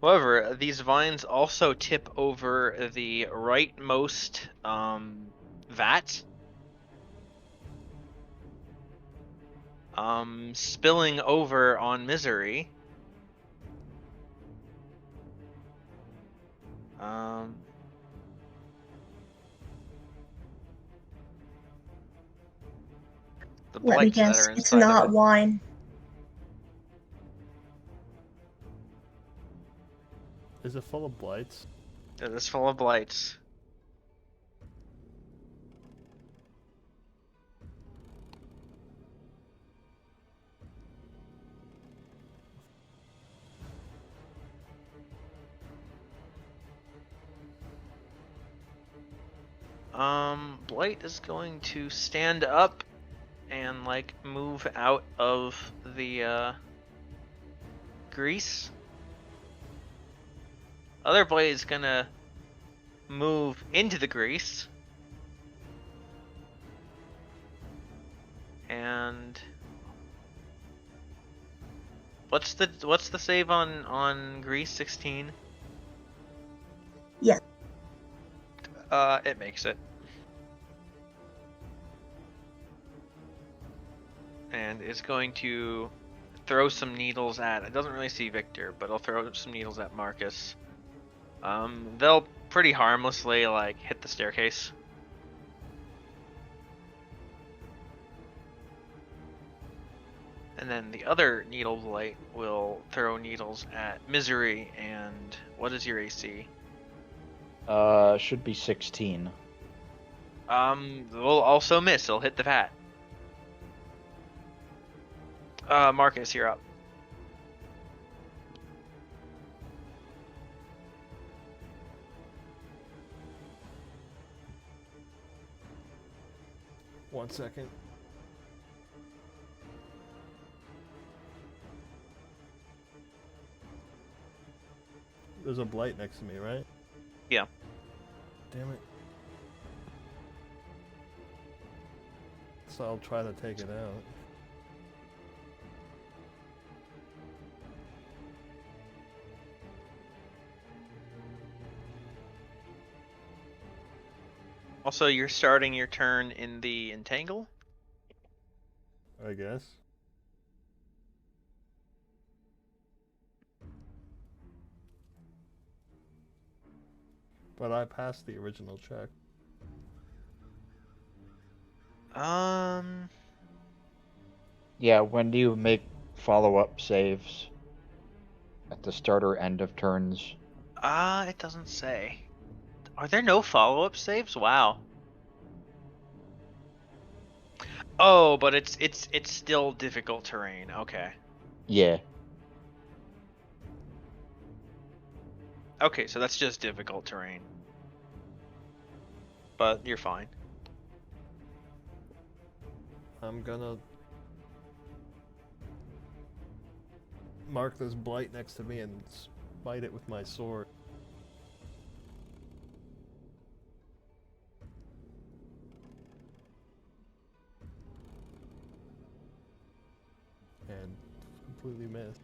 However, these vines also tip over the rightmost vat, spilling over on Misery. The Let me blights that guess, are it's inside not of it. wine. Is it full of blights? It is full of blights. Blight is going to stand up and like move out of the grease. Other Blight is gonna move into the grease. And what's the save on grease? 16? Yeah. It makes it. And is going to throw some needles at. It doesn't really see Victor, but I'll throw some needles at Marcus. They'll pretty harmlessly like hit the staircase. And then the other needle blight will throw needles at Misery. And what is your AC? Should be 16. Will also miss. It'll hit the vat. Marcus, you're up. One second. There's a blight next to me, right? Yeah. Damn it. So I'll try to take it out. Also, you're starting your turn in the entangle. I guess. But I passed the original check. Yeah, when do you make follow-up saves? At the start or end of turns? It doesn't say. Are there no follow-up saves? Wow. Oh, but it's still difficult terrain. Okay. Yeah. Okay, so that's just difficult terrain. But you're fine. I'm gonna mark this blight next to me and smite it with my sword. And completely missed.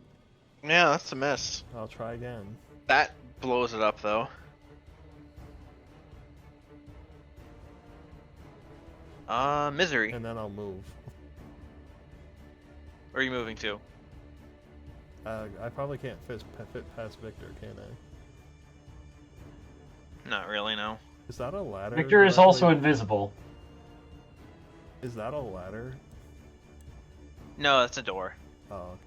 Yeah, that's a miss. I'll try again. That blows it up though. Misery. And then I'll move. Where are you moving to? I probably can't fit past Victor, can I? Not really, no. Is that a ladder? Victor is also invisible. Is that a ladder? No, that's a door. Oh.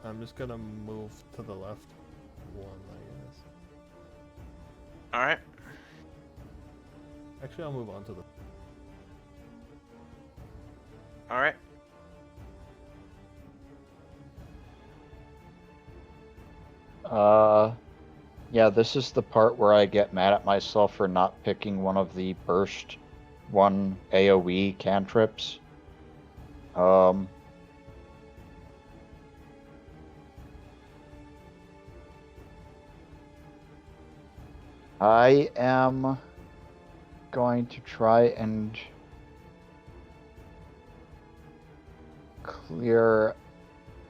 I'm just gonna move to the left one, I guess. Alright. Actually, I'll move on to the... Alright. Yeah, this is the part where I get mad at myself for not picking one of the burst 1 AoE cantrips. I am going to try and clear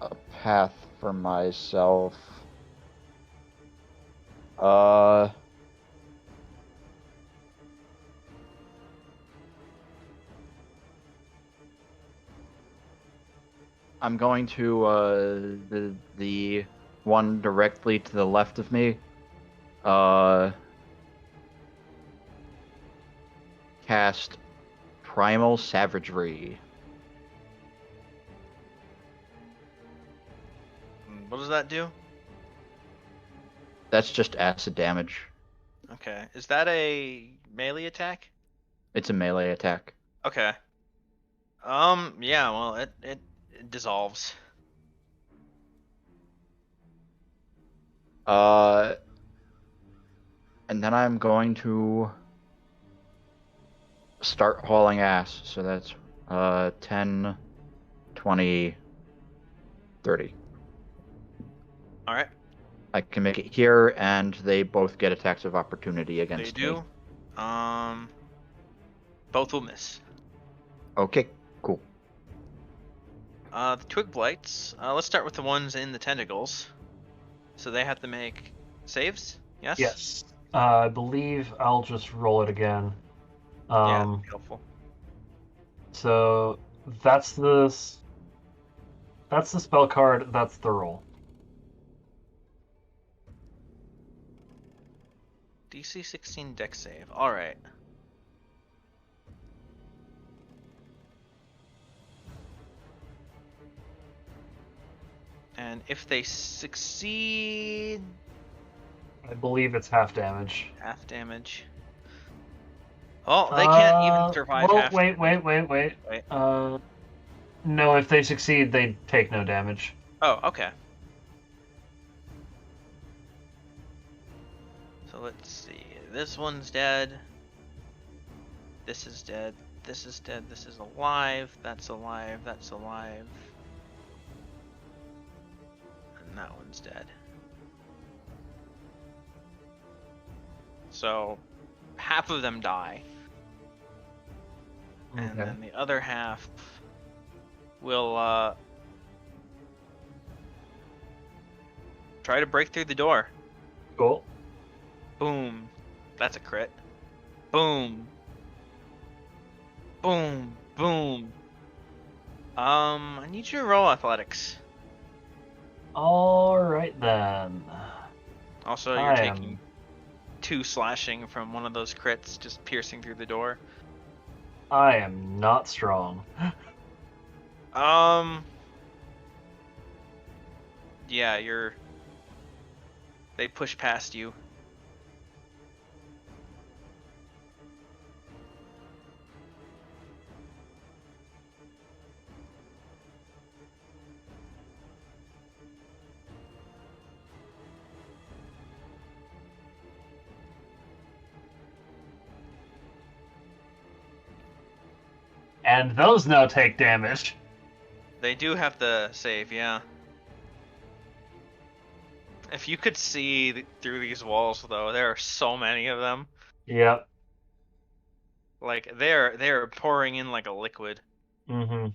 a path for myself. I'm going to the one directly to the left of me. Cast Primal Savagery. What does that do? That's just acid damage. Okay. Is that a melee attack? It's a melee attack. Okay. Yeah, well, it dissolves. And then I'm going to start hauling ass. So that's 10, 20, 30. Alright. I can make it here, and they both get attacks of opportunity against They do. me. Both will miss. Okay, cool. The twig blights. Let's start with the ones in the tentacles. So they have to make saves? Yes? Yes. I believe I'll just roll it again. Yeah, that'd be helpful. So that's the spell card. That's the roll. DC 16 dex save. Alright. And if they succeed... I believe it's half damage. Half damage. Oh, they can't even survive half Wait. Wait. No, if they succeed, they take no damage. Oh, okay. So let's see. This one's dead. This is dead. This is dead. This is alive. That's alive. That's alive. And that one's dead. So half of them die. And Okay. then the other half will try to break through the door. Cool. Boom. That's a crit. Boom. Boom. Boom. I need you to roll athletics. All right then. Also, you're taking 2 slashing from one of those crits, just piercing through the door. I am not strong. Yeah, they push past you. And those now take damage. They do have to save, yeah. If you could see through these walls, though, there are so many of them. Yep. Like they're pouring in like a liquid. Mm-hmm.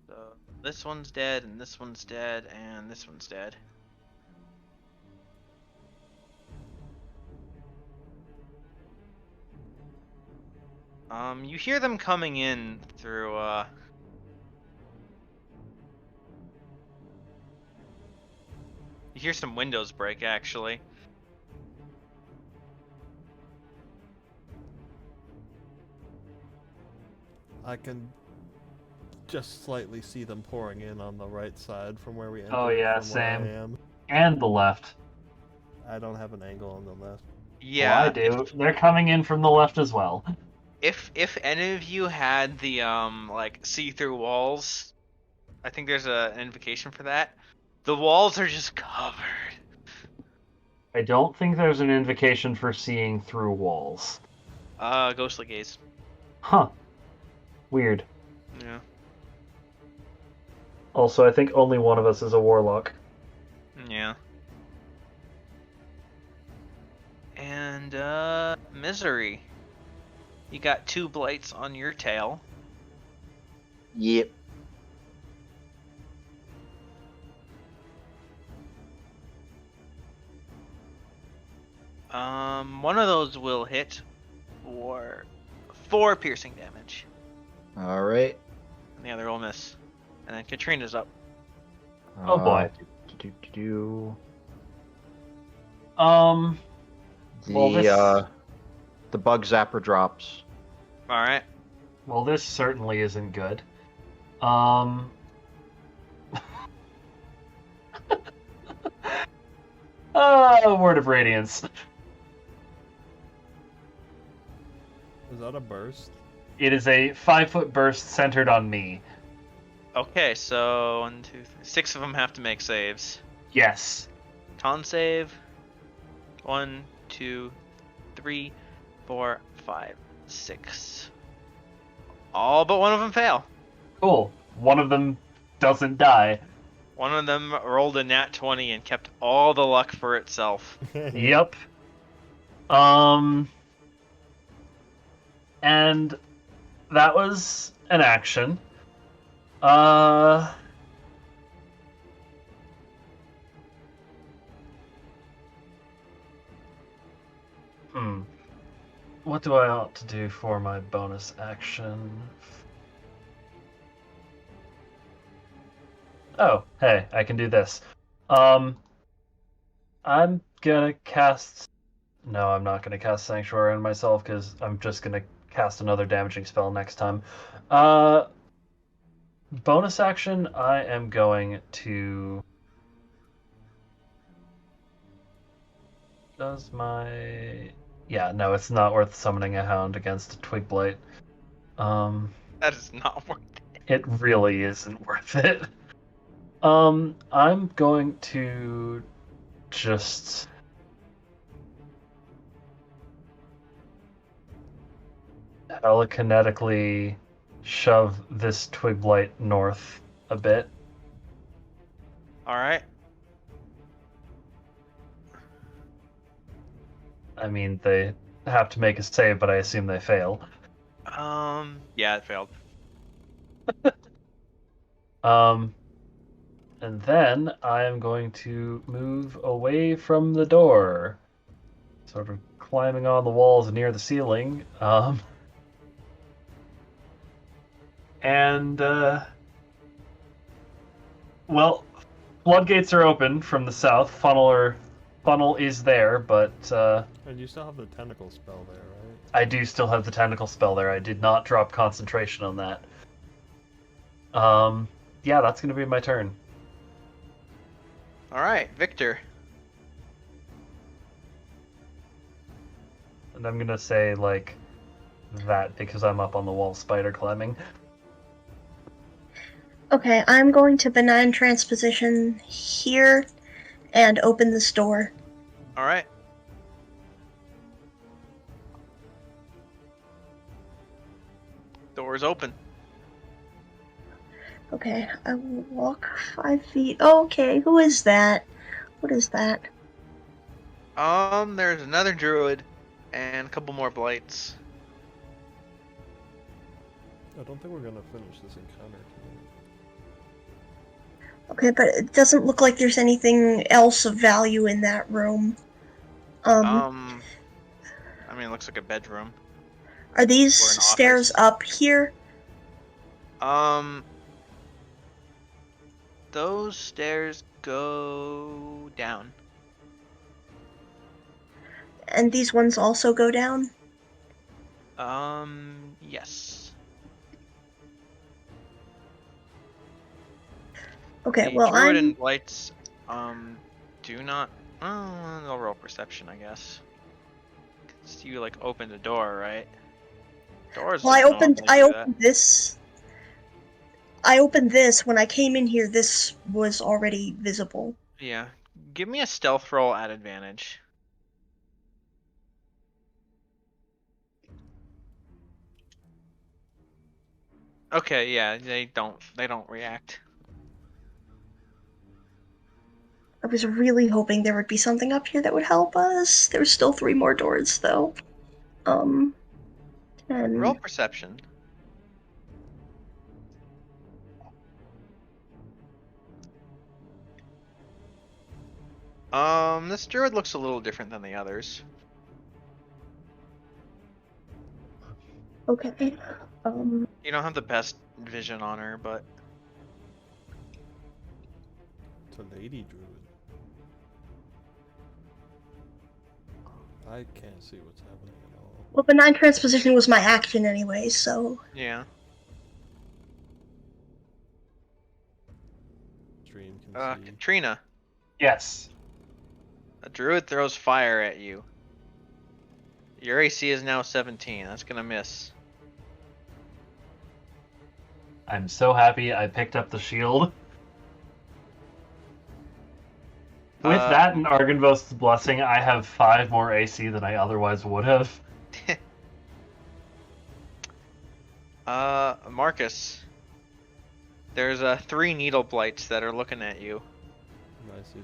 So this one's dead, and this one's dead, and this one's dead. You hear them coming in through, you hear some windows break, actually. I can just slightly see them pouring in on the right side from where we entered. Oh, yeah, from where same. I am. And the left. I don't have an angle on the left. Yeah, Well, I do. They're coming in from the left as well. If any of you had the like see-through walls, I think there's an invocation for that. The walls are just covered. I don't think there's an invocation for seeing through walls. Ghostly gaze. Huh. Weird. Yeah. Also, I think only one of us is a warlock. Yeah. And misery. You got 2 blights on your tail. Yep. One of those will hit for 4 piercing damage, All right. and the other will miss. And then Katrina's up. Oh, boy. The Well, this... the bug zapper drops. All right. Well, this certainly isn't good. Word of Radiance. Is that a burst? It is a 5-foot burst centered on me. Okay, so 1, 2, 3, 6 of them have to make saves. Yes. Con save. 1, 2, 3, 4, 5, 6. All but one of them fail. Cool. One of them doesn't die. One of them rolled a nat 20 and kept all the luck for itself. Yep. And that was an action. What do I ought to do for my bonus action? Oh, hey, I can do this. I'm gonna cast... No, I'm not gonna cast Sanctuary on myself, because I'm just gonna cast another damaging spell next time. Bonus action, I am going to... Does my... Yeah, no, it's not worth summoning a hound against a twig blight. That is not worth it. It really isn't worth it. I'm going to just... telekinetically shove this twig blight north a bit. Alright. I mean, they have to make a save, but I assume they fail. Yeah, it failed. And then I am going to move away from the door, sort of climbing on the walls near the ceiling. And well, floodgates are open from the south. Funnel is there, but And you still have the tentacle spell there, right? I do still have the tentacle spell there. I did not drop concentration on that. Yeah, that's gonna be my turn. All right, Victor. And I'm gonna say like that because I'm up on the wall spider climbing. Okay, I'm going to benign transposition here and open this door. All right. Door's open. Okay, I will walk 5 feet. Okay, who is that? What is that? There's another druid and a couple more blights. I don't think we're gonna finish this encounter tonight. Okay, but it doesn't look like there's anything else of value in that room. I mean, it looks like a bedroom. Are these or an stairs office. up here? Those stairs go down. And these ones also go down? Yes. Okay, The well, druid I'm... and blights, do not. They'll roll perception, I guess. 'Cause you like opened the door, right? Doors Well, I don't opened normally do that. this. I opened this. When I came in here, this was already visible. Yeah. Give me a stealth roll at advantage. Okay, yeah, they don't react. I was really hoping there would be something up here that would help us. There's still 3 more doors, though. Roll 10. perception. This druid looks a little different than the others. Okay. You don't have the best vision on her, but It's a lady druid. I can't see what's happening at all. Well, benign transposition was my action anyway, so... yeah. Stream can see. Katrina, Yes. a druid throws fire at you. Your AC is now 17. That's gonna miss. I'm so happy I picked up the shield. With that and Argynvost's blessing, I have 5 more AC than I otherwise would have. Marcus. There's 3 needle blights that are looking at you. I see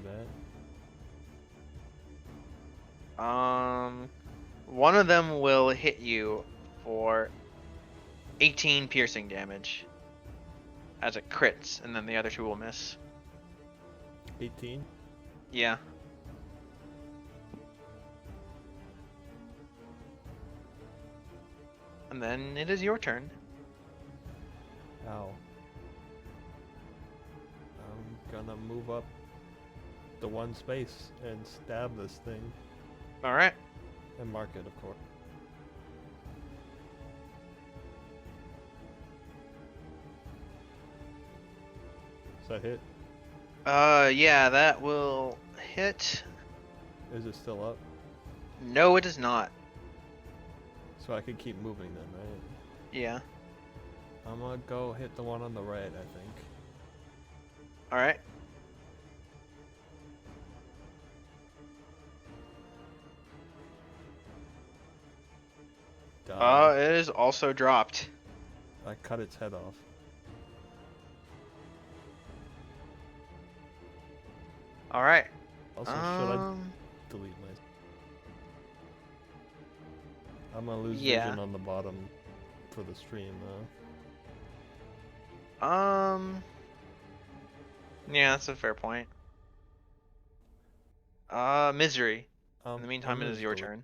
that. One of them will hit you for 18 piercing damage as it crits, and then the other 2 will miss. 18. Yeah. And then it is your turn. Ow. I'm gonna move up the 1 space and stab this thing. Alright. And mark it, of course. Does that hit? Yeah, that will hit. Is it still up? No, it is not. So I can keep moving then, right? Yeah. I'm gonna go hit the one on the right, I think. Alright. It is also dropped. I cut its head off. Alright. Also, should I delete my... I'm gonna lose yeah. vision on the bottom for the stream, though. Yeah, that's a fair point. Misery. In the meantime, it is your turn.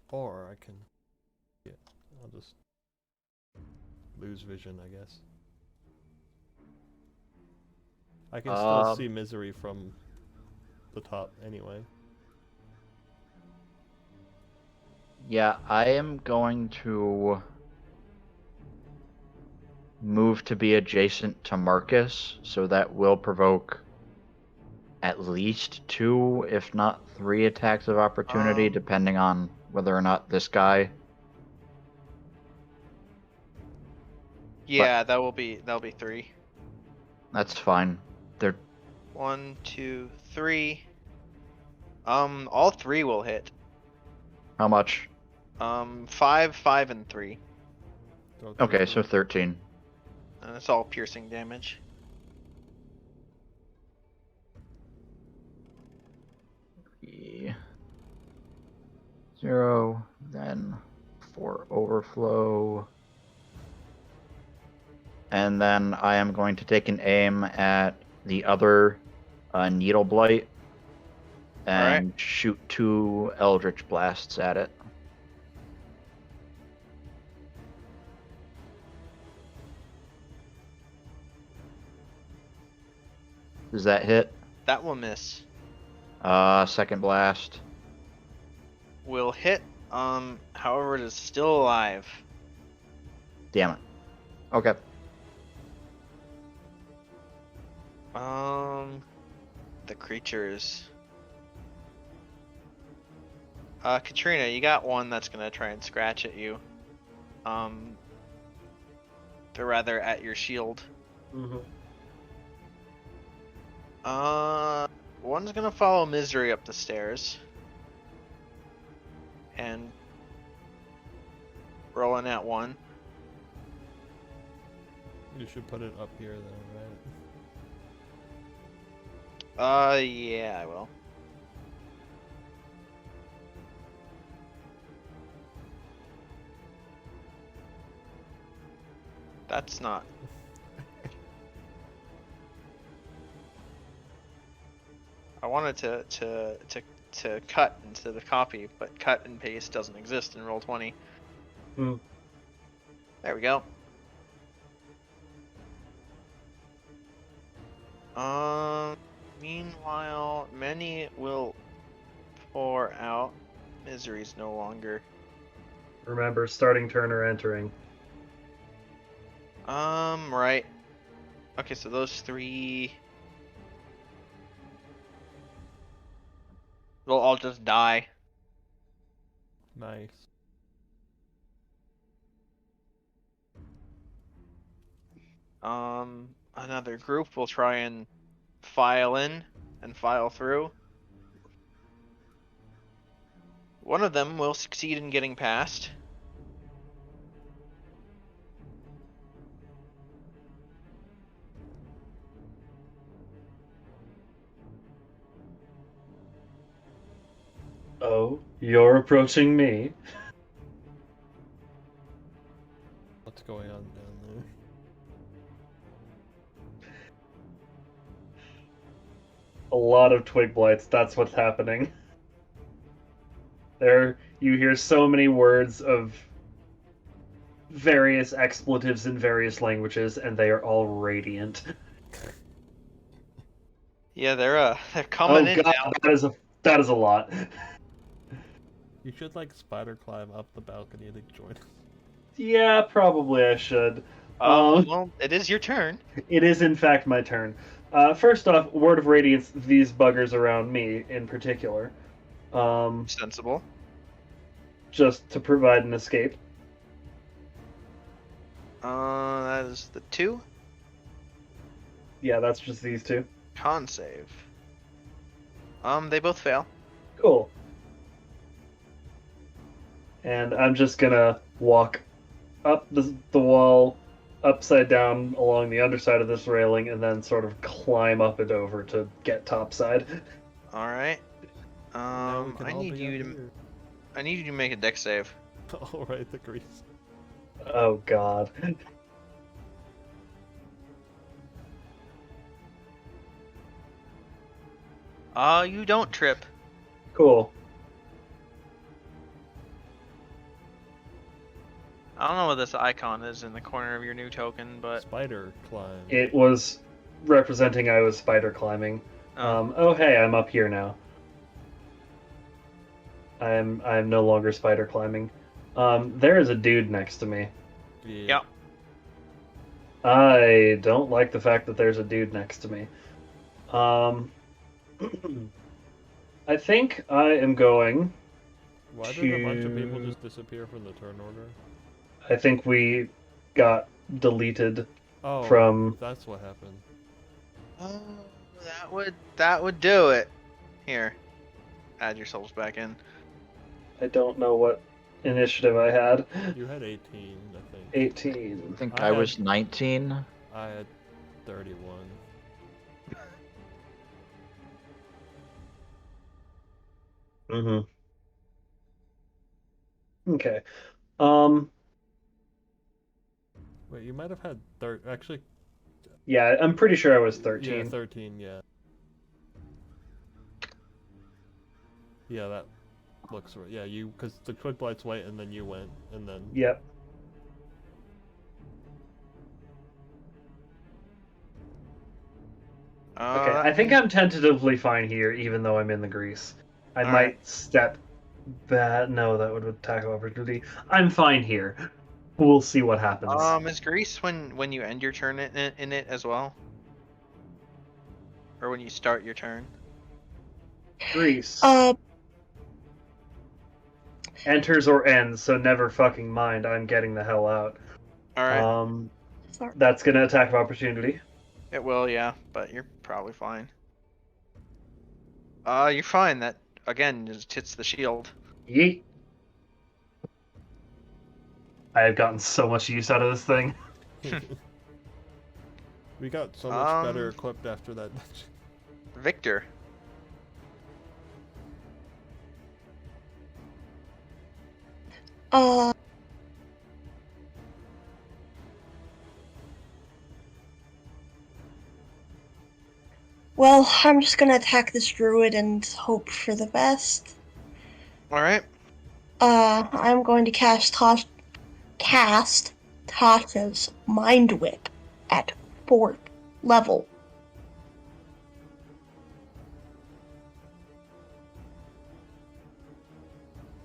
Or I can... Yeah, I'll just... lose vision, I guess. I can still see Misery from the top anyway. Yeah, I am going to move to be adjacent to Marcus, so that will provoke at least 2, if not 3 attacks of opportunity, depending on whether or not this guy... Yeah, that'll be 3. That's fine. They're 1, 2, 3. All 3 will hit. how much? 5, 5, and 3. Okay, so 13. And it's all piercing damage. 0, then 4 overflow. And then I am going to take an aim at the other Needle Blight and shoot 2 Eldritch Blasts at it. Does that hit? That will miss. Second blast. Will hit. However, it is still alive. Damn it. Okay. The creatures. Katrina, you got one that's gonna try and scratch at you. Or rather, at your shield. Mm-hmm. One's gonna follow Misery up the stairs. And rolling at 1. You should put it up here then, right? Yeah, I will. That's not. I wanted to cut instead of copy, but cut and paste doesn't exist in Roll20. Hmm. There we go. Meanwhile, many will pour out. Misery's no longer. Remember, starting turn or entering. Right. Okay, so those 3 they'll all just die. Nice. Another group will try and file in and file through. One of them will succeed in getting past. Oh, you're approaching me. What's going on down there? A lot of twig blights, that's what's happening. There, you hear so many words of various expletives in various languages, and they are all radiant. Yeah, they're coming in God, now. that is a lot. You should like spider climb up the balcony to join us. Yeah, probably I should. Well, it is your turn. It is in fact my turn. First off, word of radiance, these buggers around me in particular. Sensible. Just to provide an escape. That is the 2. Yeah, that's just these 2. Con save. They both fail. Cool. And I'm just gonna walk up the wall, upside down along the underside of this railing, and then sort of climb up and over to get topside. All right. I need you to make a dex save. All right, the grease. Oh god. You don't trip. Cool. I don't know what this icon is in the corner of your new token, but Spider climb. It was representing I was spider climbing. Oh hey, I'm up here now. I'm no longer spider climbing. There is a dude next to me. Yeah. Yep. I don't like the fact that there's a dude next to me. I think I am going. Why did a bunch of people just disappear from the turn order? I think we got deleted Oh, from. that's what happened. oh, that would do it. Here, add yourselves back in. I don't know what initiative I had. You had 18, I think. 18. I think I I was 19. I had 31. Mm-hmm. Okay. Wait, you might have had actually. Yeah, I'm pretty sure I was 13. Yeah, 13. Yeah. Yeah, that looks right. Yeah, you because the quick blights went and then you went and then. Yep. Okay, I think I'm tentatively fine here, even though I'm in the grease. I might Alright. step back. No, that would attack of opportunity. I'm fine here. We'll see what happens. Is Grease when you end your turn in it as well, or when you start your turn? Grease Uh, enters or ends, so never fucking mind. I'm getting the hell out. All right. sorry. That's gonna attack of opportunity. It will, yeah, but you're probably fine. You're fine. That again just hits the shield. Yeet. I have gotten so much use out of this thing. We got so much better equipped after that. Victor. Well, I'm just gonna attack this druid and hope for the best. All right. I'm going to cast Tasha's Mind Whip at 4th level.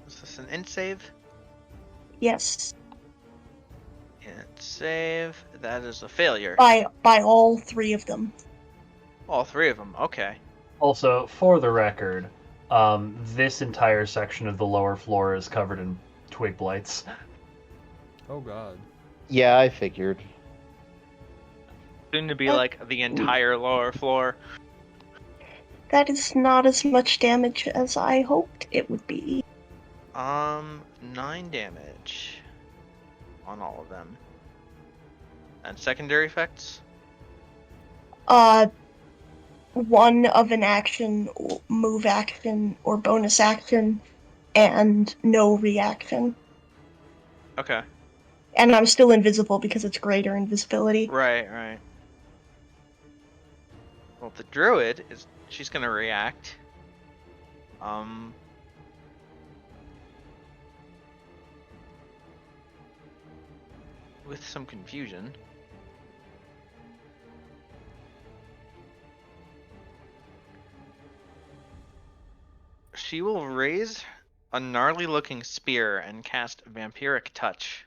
Is this an int save? Yes, Int save. That is a failure. by all 3 of them. All 3 of them. Okay. Also, for the record, this entire section of the lower floor is covered in twig blights. Oh god. Yeah, I figured. Soon to be like the entire lower floor. That is not as much damage as I hoped it would be. 9 damage on all of them. And secondary effects? 1 of an action, move action, or bonus action, and no reaction. Okay. And I'm still invisible because it's greater invisibility. Right. Well, the druid she's gonna react. With some confusion. She will raise a gnarly looking spear and cast Vampiric Touch.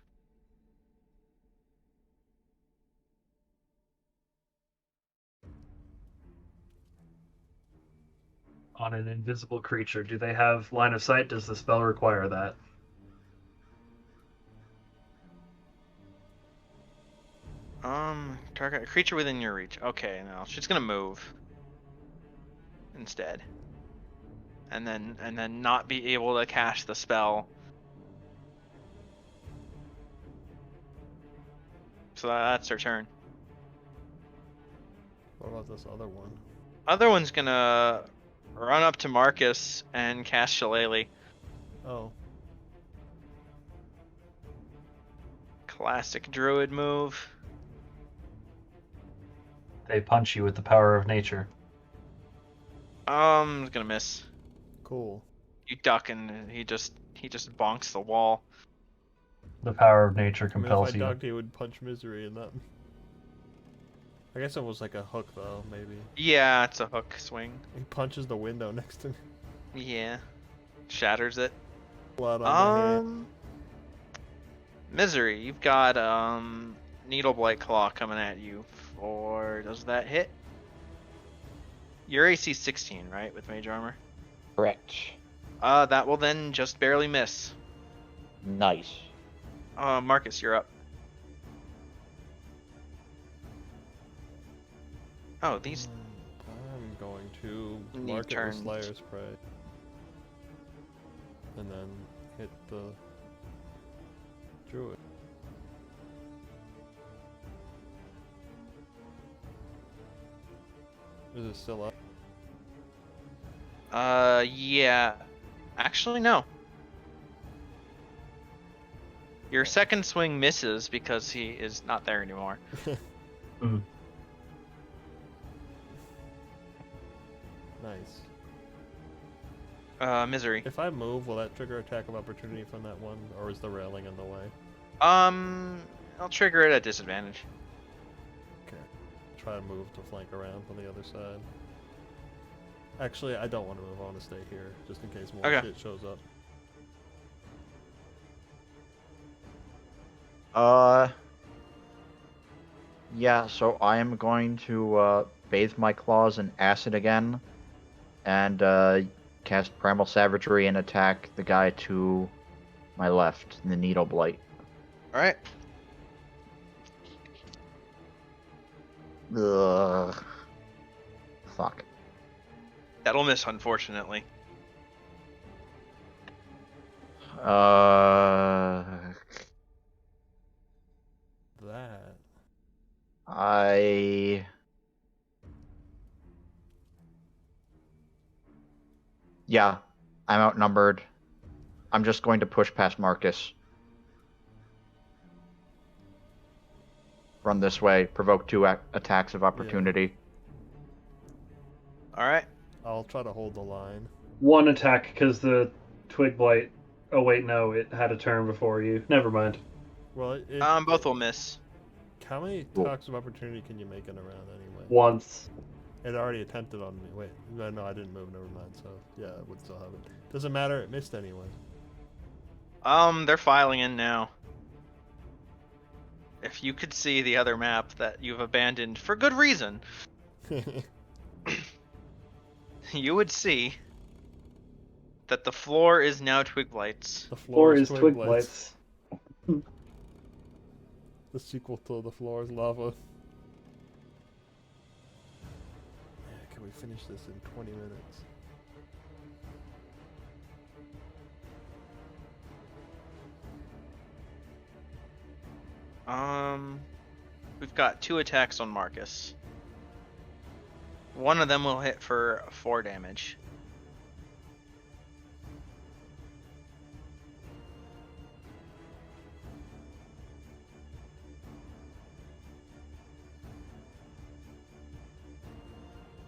On an invisible creature, do they have line of sight? Does the spell require that? Target a creature within your reach. Okay, no, she's gonna move instead, and then not be able to cast the spell. So that's her turn. What about this other one? Other one's gonna run up to Marcus and cast Shillelagh. Oh. Classic druid move. They punch you with the power of nature. Gonna miss. Cool. You duck and he just bonks the wall. The power of nature I mean, if compels I you. ducked, he would punch Misery and that. I guess it was like a hook, though, maybe. Yeah, it's a hook swing. He punches the window next to me. Yeah. Shatters it. Blood on my hand. Misery, you've got Needle Blight Claw coming at you for, does that hit? Your AC 16, right, with mage armor? Correct. That will then just barely miss. Nice. Marcus, you're up. Oh, these I'm going to Need mark it turns. with Slayer Spray. And then hit the Druid. Is it still up? Yeah. Actually, no. Your second swing misses because he is not there anymore. Nice. Misery. If I move, will that trigger attack of opportunity from that one, or is the railing in the way? I'll trigger it at disadvantage. Okay. Try to move to flank around from the other side. Actually, I don't want to move. I want to stay here, just in case more Okay. shit shows up. Yeah, so I am going to bathe my claws in acid again, and cast Primal Savagery and attack the guy to my left, the Needle Blight. Alright. Ugh. Fuck. That'll miss, unfortunately. That. Yeah, I'm outnumbered. I'm just going to push past Marcus. Run this way, provoke 2 attacks of opportunity. Alright. I'll try to hold the line. One attack because the Twig Blight. Oh wait, no, it had a turn before you. Never mind. Well, Both will miss. how many Cool. attacks of opportunity can you make in a round anyway? Once. It already attempted on me. Wait, no, I didn't move. Never mind. So yeah, it would still have it. Doesn't matter. It missed anyway. They're filing in now. If you could see the other map that you've abandoned for good reason, you would see that the floor is now Twig Blights. The Floor is Twig Twig Blights. Blights. The sequel to The Floor is Lava. Yeah, can we finish this in 20 minutes? We've got 2 attacks on Marcus. One of them will hit for 4 damage.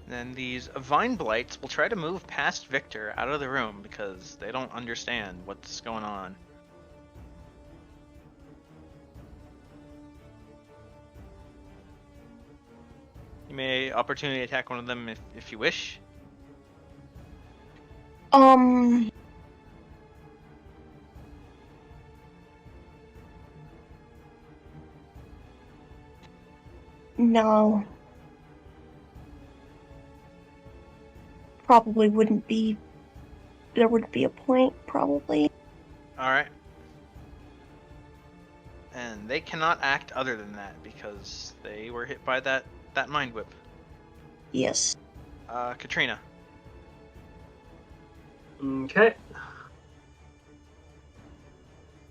Then these Vine Blights will try to move past Victor out of the room because they don't understand what's going on. You may opportunity attack one of them if you wish. No. Probably wouldn't be. There wouldn't be a point, probably. Alright. And they cannot act other than that because they were hit by that Mind Whip. Yes. Katrina. Okay.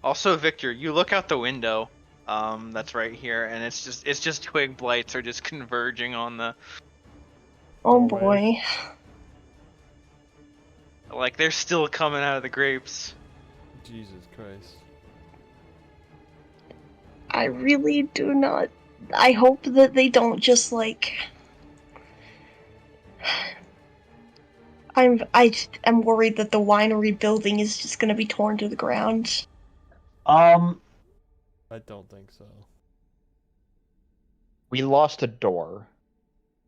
Also, Victor, you look out the window. That's right here, and it's just Twig Blights are just converging on the. Oh Doorway. boy. Like they're still coming out of the grapes. Jesus Christ. I really do not. I hope that they don't just like. I am worried that the winery building is just gonna be torn to the ground. I don't think so. We lost a door.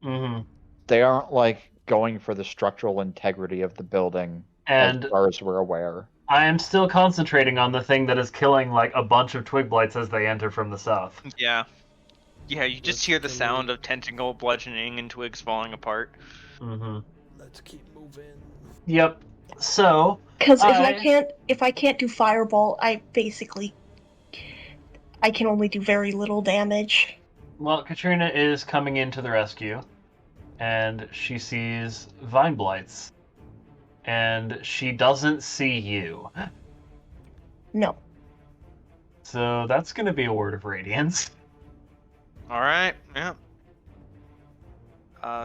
Mm-hmm. They aren't like going for the structural integrity of the building, And as far as we're aware. I am still concentrating on the thing that is killing like a bunch of twig blights as they enter from the south. Yeah. Yeah, you just Let's hear the delete- sound of tentacle bludgeoning and twigs falling apart. Mm-hmm. Let's keep moving. Yep. So Because if I can't do fireball, I can only do very little damage. well, Katrina is coming into the rescue, and she sees vine blights, and she doesn't see you. No. So that's going to be a word of radiance. Alright, yeah.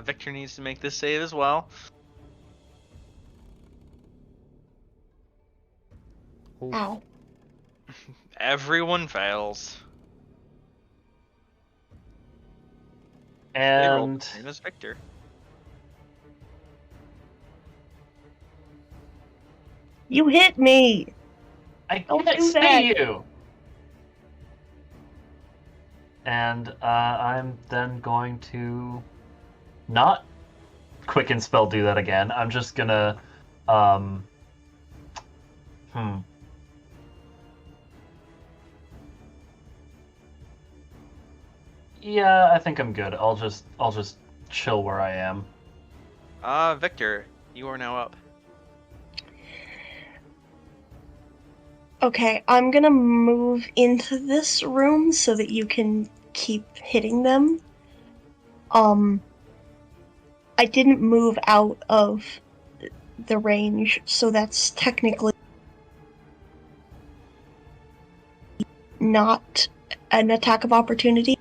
Victor needs to make this save as well. Oof. Ow. Everyone fails. They rolled And the same as Victor. You hit me! I Don't can't do see that. you. And I'm then going to not quicken spell do that again. I'm just gonna Yeah, I think I'm good. I'll just chill where I am. Victor, you are now up. Okay, I'm gonna move into this room so that you can keep hitting them. I didn't move out of the range, so that's technically not an attack of opportunity.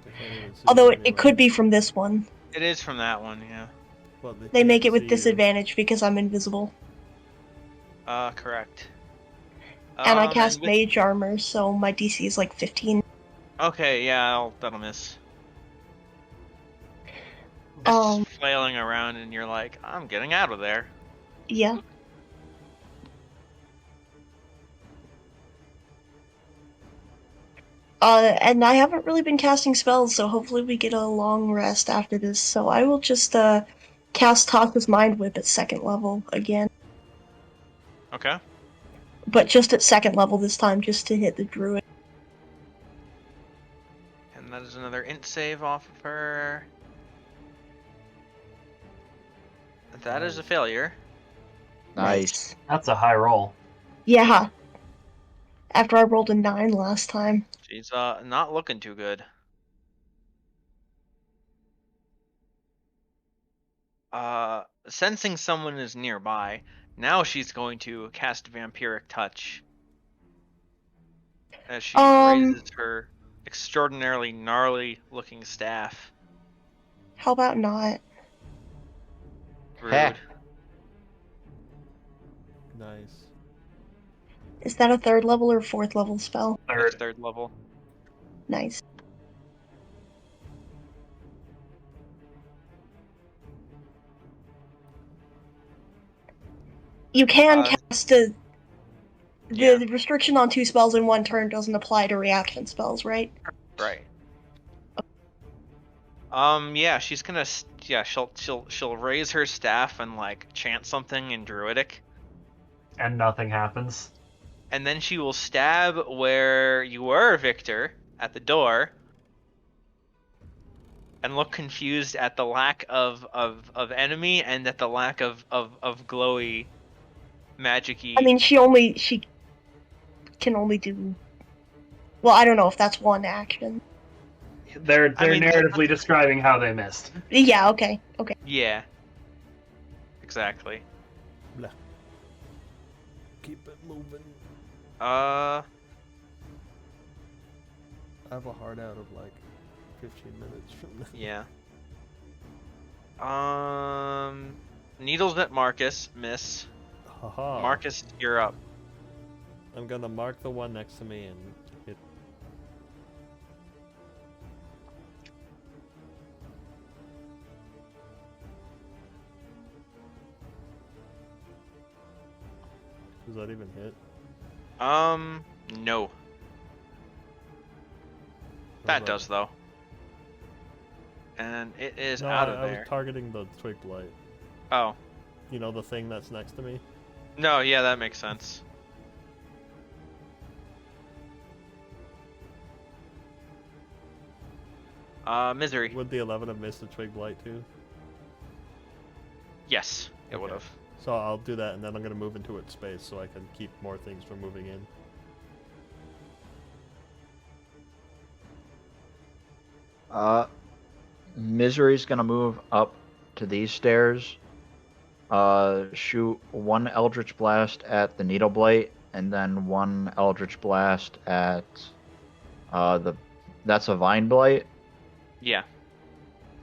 They can't even see Although you it could anyway. be from this one. It is from that one, yeah. Well, They make can't it with see you. disadvantage because I'm invisible. Correct. And I cast and with- mage armor, so my DC is like 15. Okay, yeah, that'll miss. Um, Just flailing around and you're like, I'm getting out of there. Yeah. And I haven't really been casting spells, so hopefully we get a long rest after this. So I will just cast Tasha's Mind Whip at 2nd level again. Okay. But just at 2nd level this time, just to hit the druid. And that is another int save off of her. That is a failure. Nice. That's a high roll. Yeah. After I rolled a 9 last time. She's not looking too good. Sensing someone is nearby, now she's going to cast Vampiric Touch. As she raises her extraordinarily gnarly looking staff. How about not? Rude. Heck. Nice. Is that a 3rd level or 4th level spell? That's 3rd level. Nice. You can cast a... The restriction on 2 spells in 1 turn doesn't apply to reaction spells, right? Right. Yeah, she's gonna... Yeah, she'll raise her staff and, like, chant something in Druidic. And nothing happens. And then she will stab where you were, Victor, at the door. And look confused at the lack of enemy and at the lack of glowy magic-y. I mean, she can only do... Well, I don't know if that's one action. They're I mean, narratively describing how they missed. Yeah, okay. Yeah. Exactly. Blah. Keep it moving. Uh, I have a hard out of like 15 minutes from now. yeah. Needles at Marcus, miss. Haha. Marcus, you're up. I'm gonna mark the one next to me and hit. Does that even hit? No. That does, though. And it is out of I there. was targeting the twig blight. Oh. You know, the thing that's next to me? No, yeah, that makes sense. Misery. Would the 11 have missed the twig blight too? Yes, it Okay. would have. So I'll do that, and then I'm going to move into its space so I can keep more things from moving in. Misery's gonna move up to these stairs. Shoot one Eldritch Blast at the Needle Blight, and then one Eldritch Blast at that's a Vine Blight. Yeah.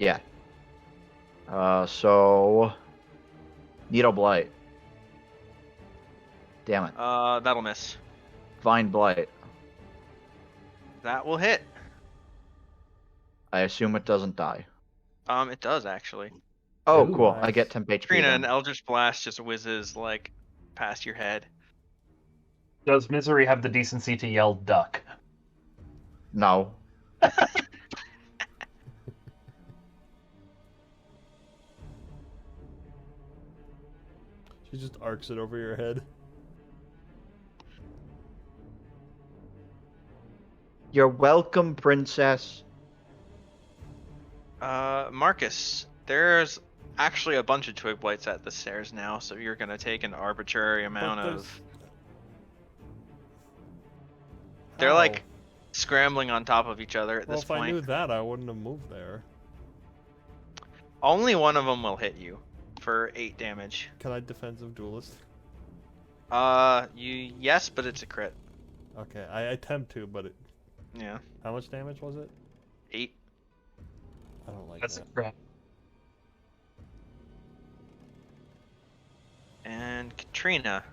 Yeah. So Needle Blight. Damn it. That'll miss. Vine Blight. That will hit. I assume it doesn't die. It does actually. Oh, Ooh, cool. nice. I get temp HP. Trina, then. an Eldritch Blast just whizzes like past your head. Does Misery have the decency to yell duck? No. She just arcs it over your head. You're welcome, princess. Marcus, there's actually a bunch of twig blights at the stairs now, so you're gonna take an arbitrary amount But of. They're How? like scrambling on top of each other at Well, this if I point. knew that, I wouldn't have moved there. Only one of them will hit you for 8 damage. Can I defensive duelist? Yes, but it's a crit. Okay, I attempt to, but it... Yeah, How much damage was it? 8. I don't like That's a that. crap. And Katrina,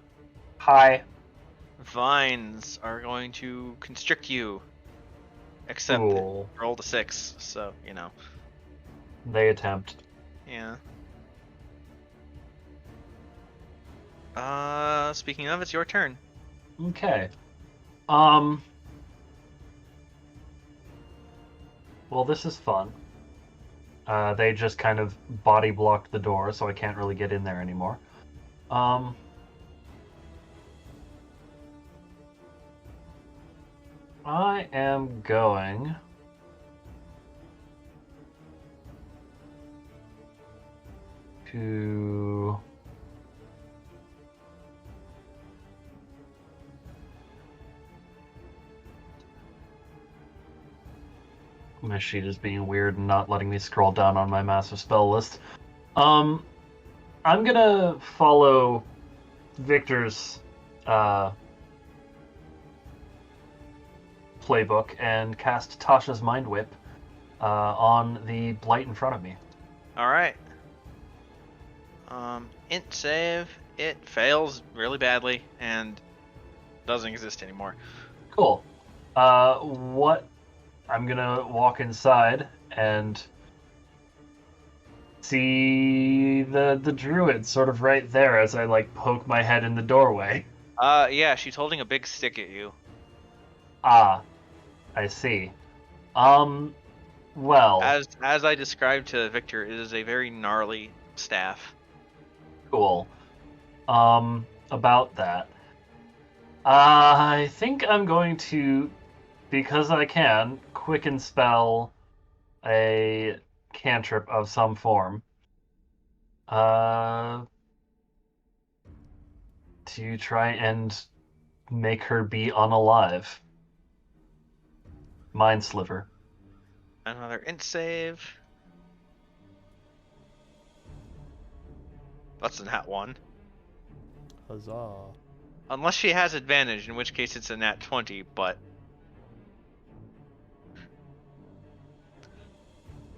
Hi. vines are going to constrict you. Except Cool. roll a 6, so you know. They attempt. Yeah. Speaking of, it's your turn. Okay. Well, this is fun. They just kind of body blocked the door, so I can't really get in there anymore. I am going to my sheet is being weird and not letting me scroll down on my massive spell list. I'm gonna follow Victor's playbook and cast Tasha's Mind Whip on the blight in front of me. All right. Int save. It fails really badly and doesn't exist anymore. Cool. What? I'm gonna walk inside and see the druid sort of right there as I like poke my head in the doorway. Yeah, she's holding a big stick at you. Ah, I see. Well, As I described to Victor, it is a very gnarly staff. cool. About that, I think I'm going to, because I can, quicken spell a cantrip of some form. To try and make her be unalive. Mind Sliver. Another int save. That's a nat 1. Huzzah. Unless she has advantage, in which case it's a nat 20, but...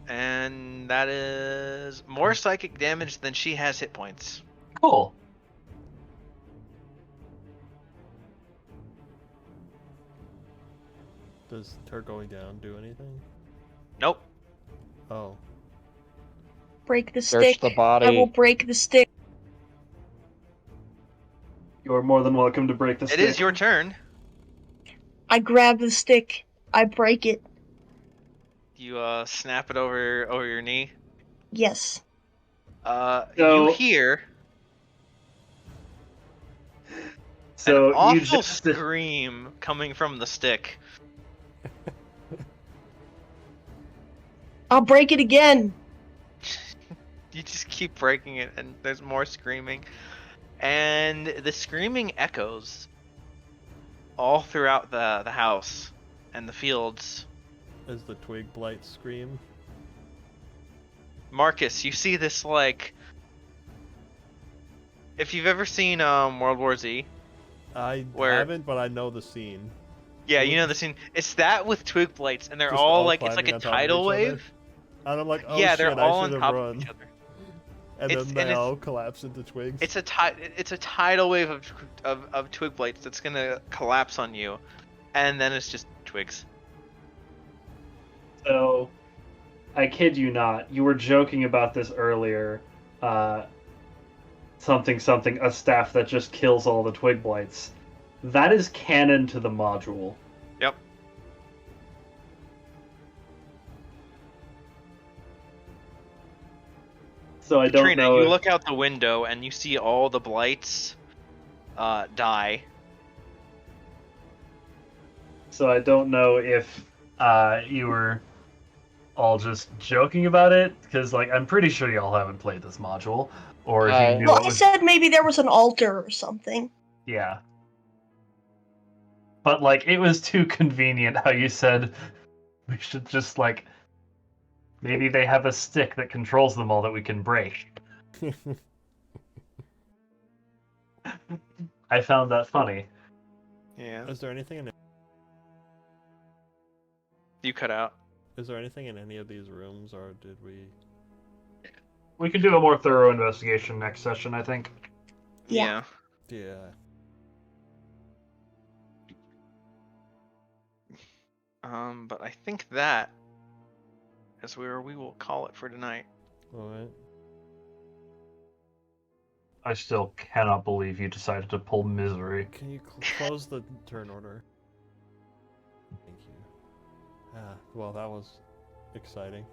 And that is more psychic damage than she has hit points. Cool. Does her going down do anything? Nope. Oh. Break the Search stick. the body. I will break the stick. You You are more than welcome to break the stick. It is your turn. I grab the stick. I break it. You snap it over your knee. Yes. You hear So an awful you just scream coming from the stick. I'll break it again. You just keep breaking it, and there's more screaming. And the screaming echoes all throughout the house and the fields. As the twig blight scream. Marcus, you see this, like... If you've ever seen World War Z... I Where- haven't, but I know the scene. Yeah, you know the scene. It's that with twig blights, and they're Just all all like... It's like climbing a on top of tidal each other? wave. And I'm like, oh Yeah, shit, they're I all on should have top run. of each other. And It's- then and they it's- all collapse into twigs. It's a tidal wave of twig blights that's gonna collapse on you, and then it's just twigs. So, I kid you not, you were joking about this earlier. Something, a staff that just kills all the twig blights. That is canon to the module. Yep. So I don't Katrina, know you if- look out the window and you see all the blights die. So I don't know if you were all just joking about it, because like I'm pretty sure y'all haven't played this module, or if you knew Well, it I was... said maybe there was an altar or something. Yeah. But like it was too convenient how you said we should just like maybe they have a stick that controls them all that we can break. I found that funny. Yeah. Is there anything in You cut out. Is there anything in any of these rooms, or did we? We can do a more thorough investigation next session, I think. Yeah. Yeah. But I think that is where we will call it for tonight. All right. I still cannot believe you decided to pull Misery. Can you close the turn order? Thank you. Ah, well, that was exciting.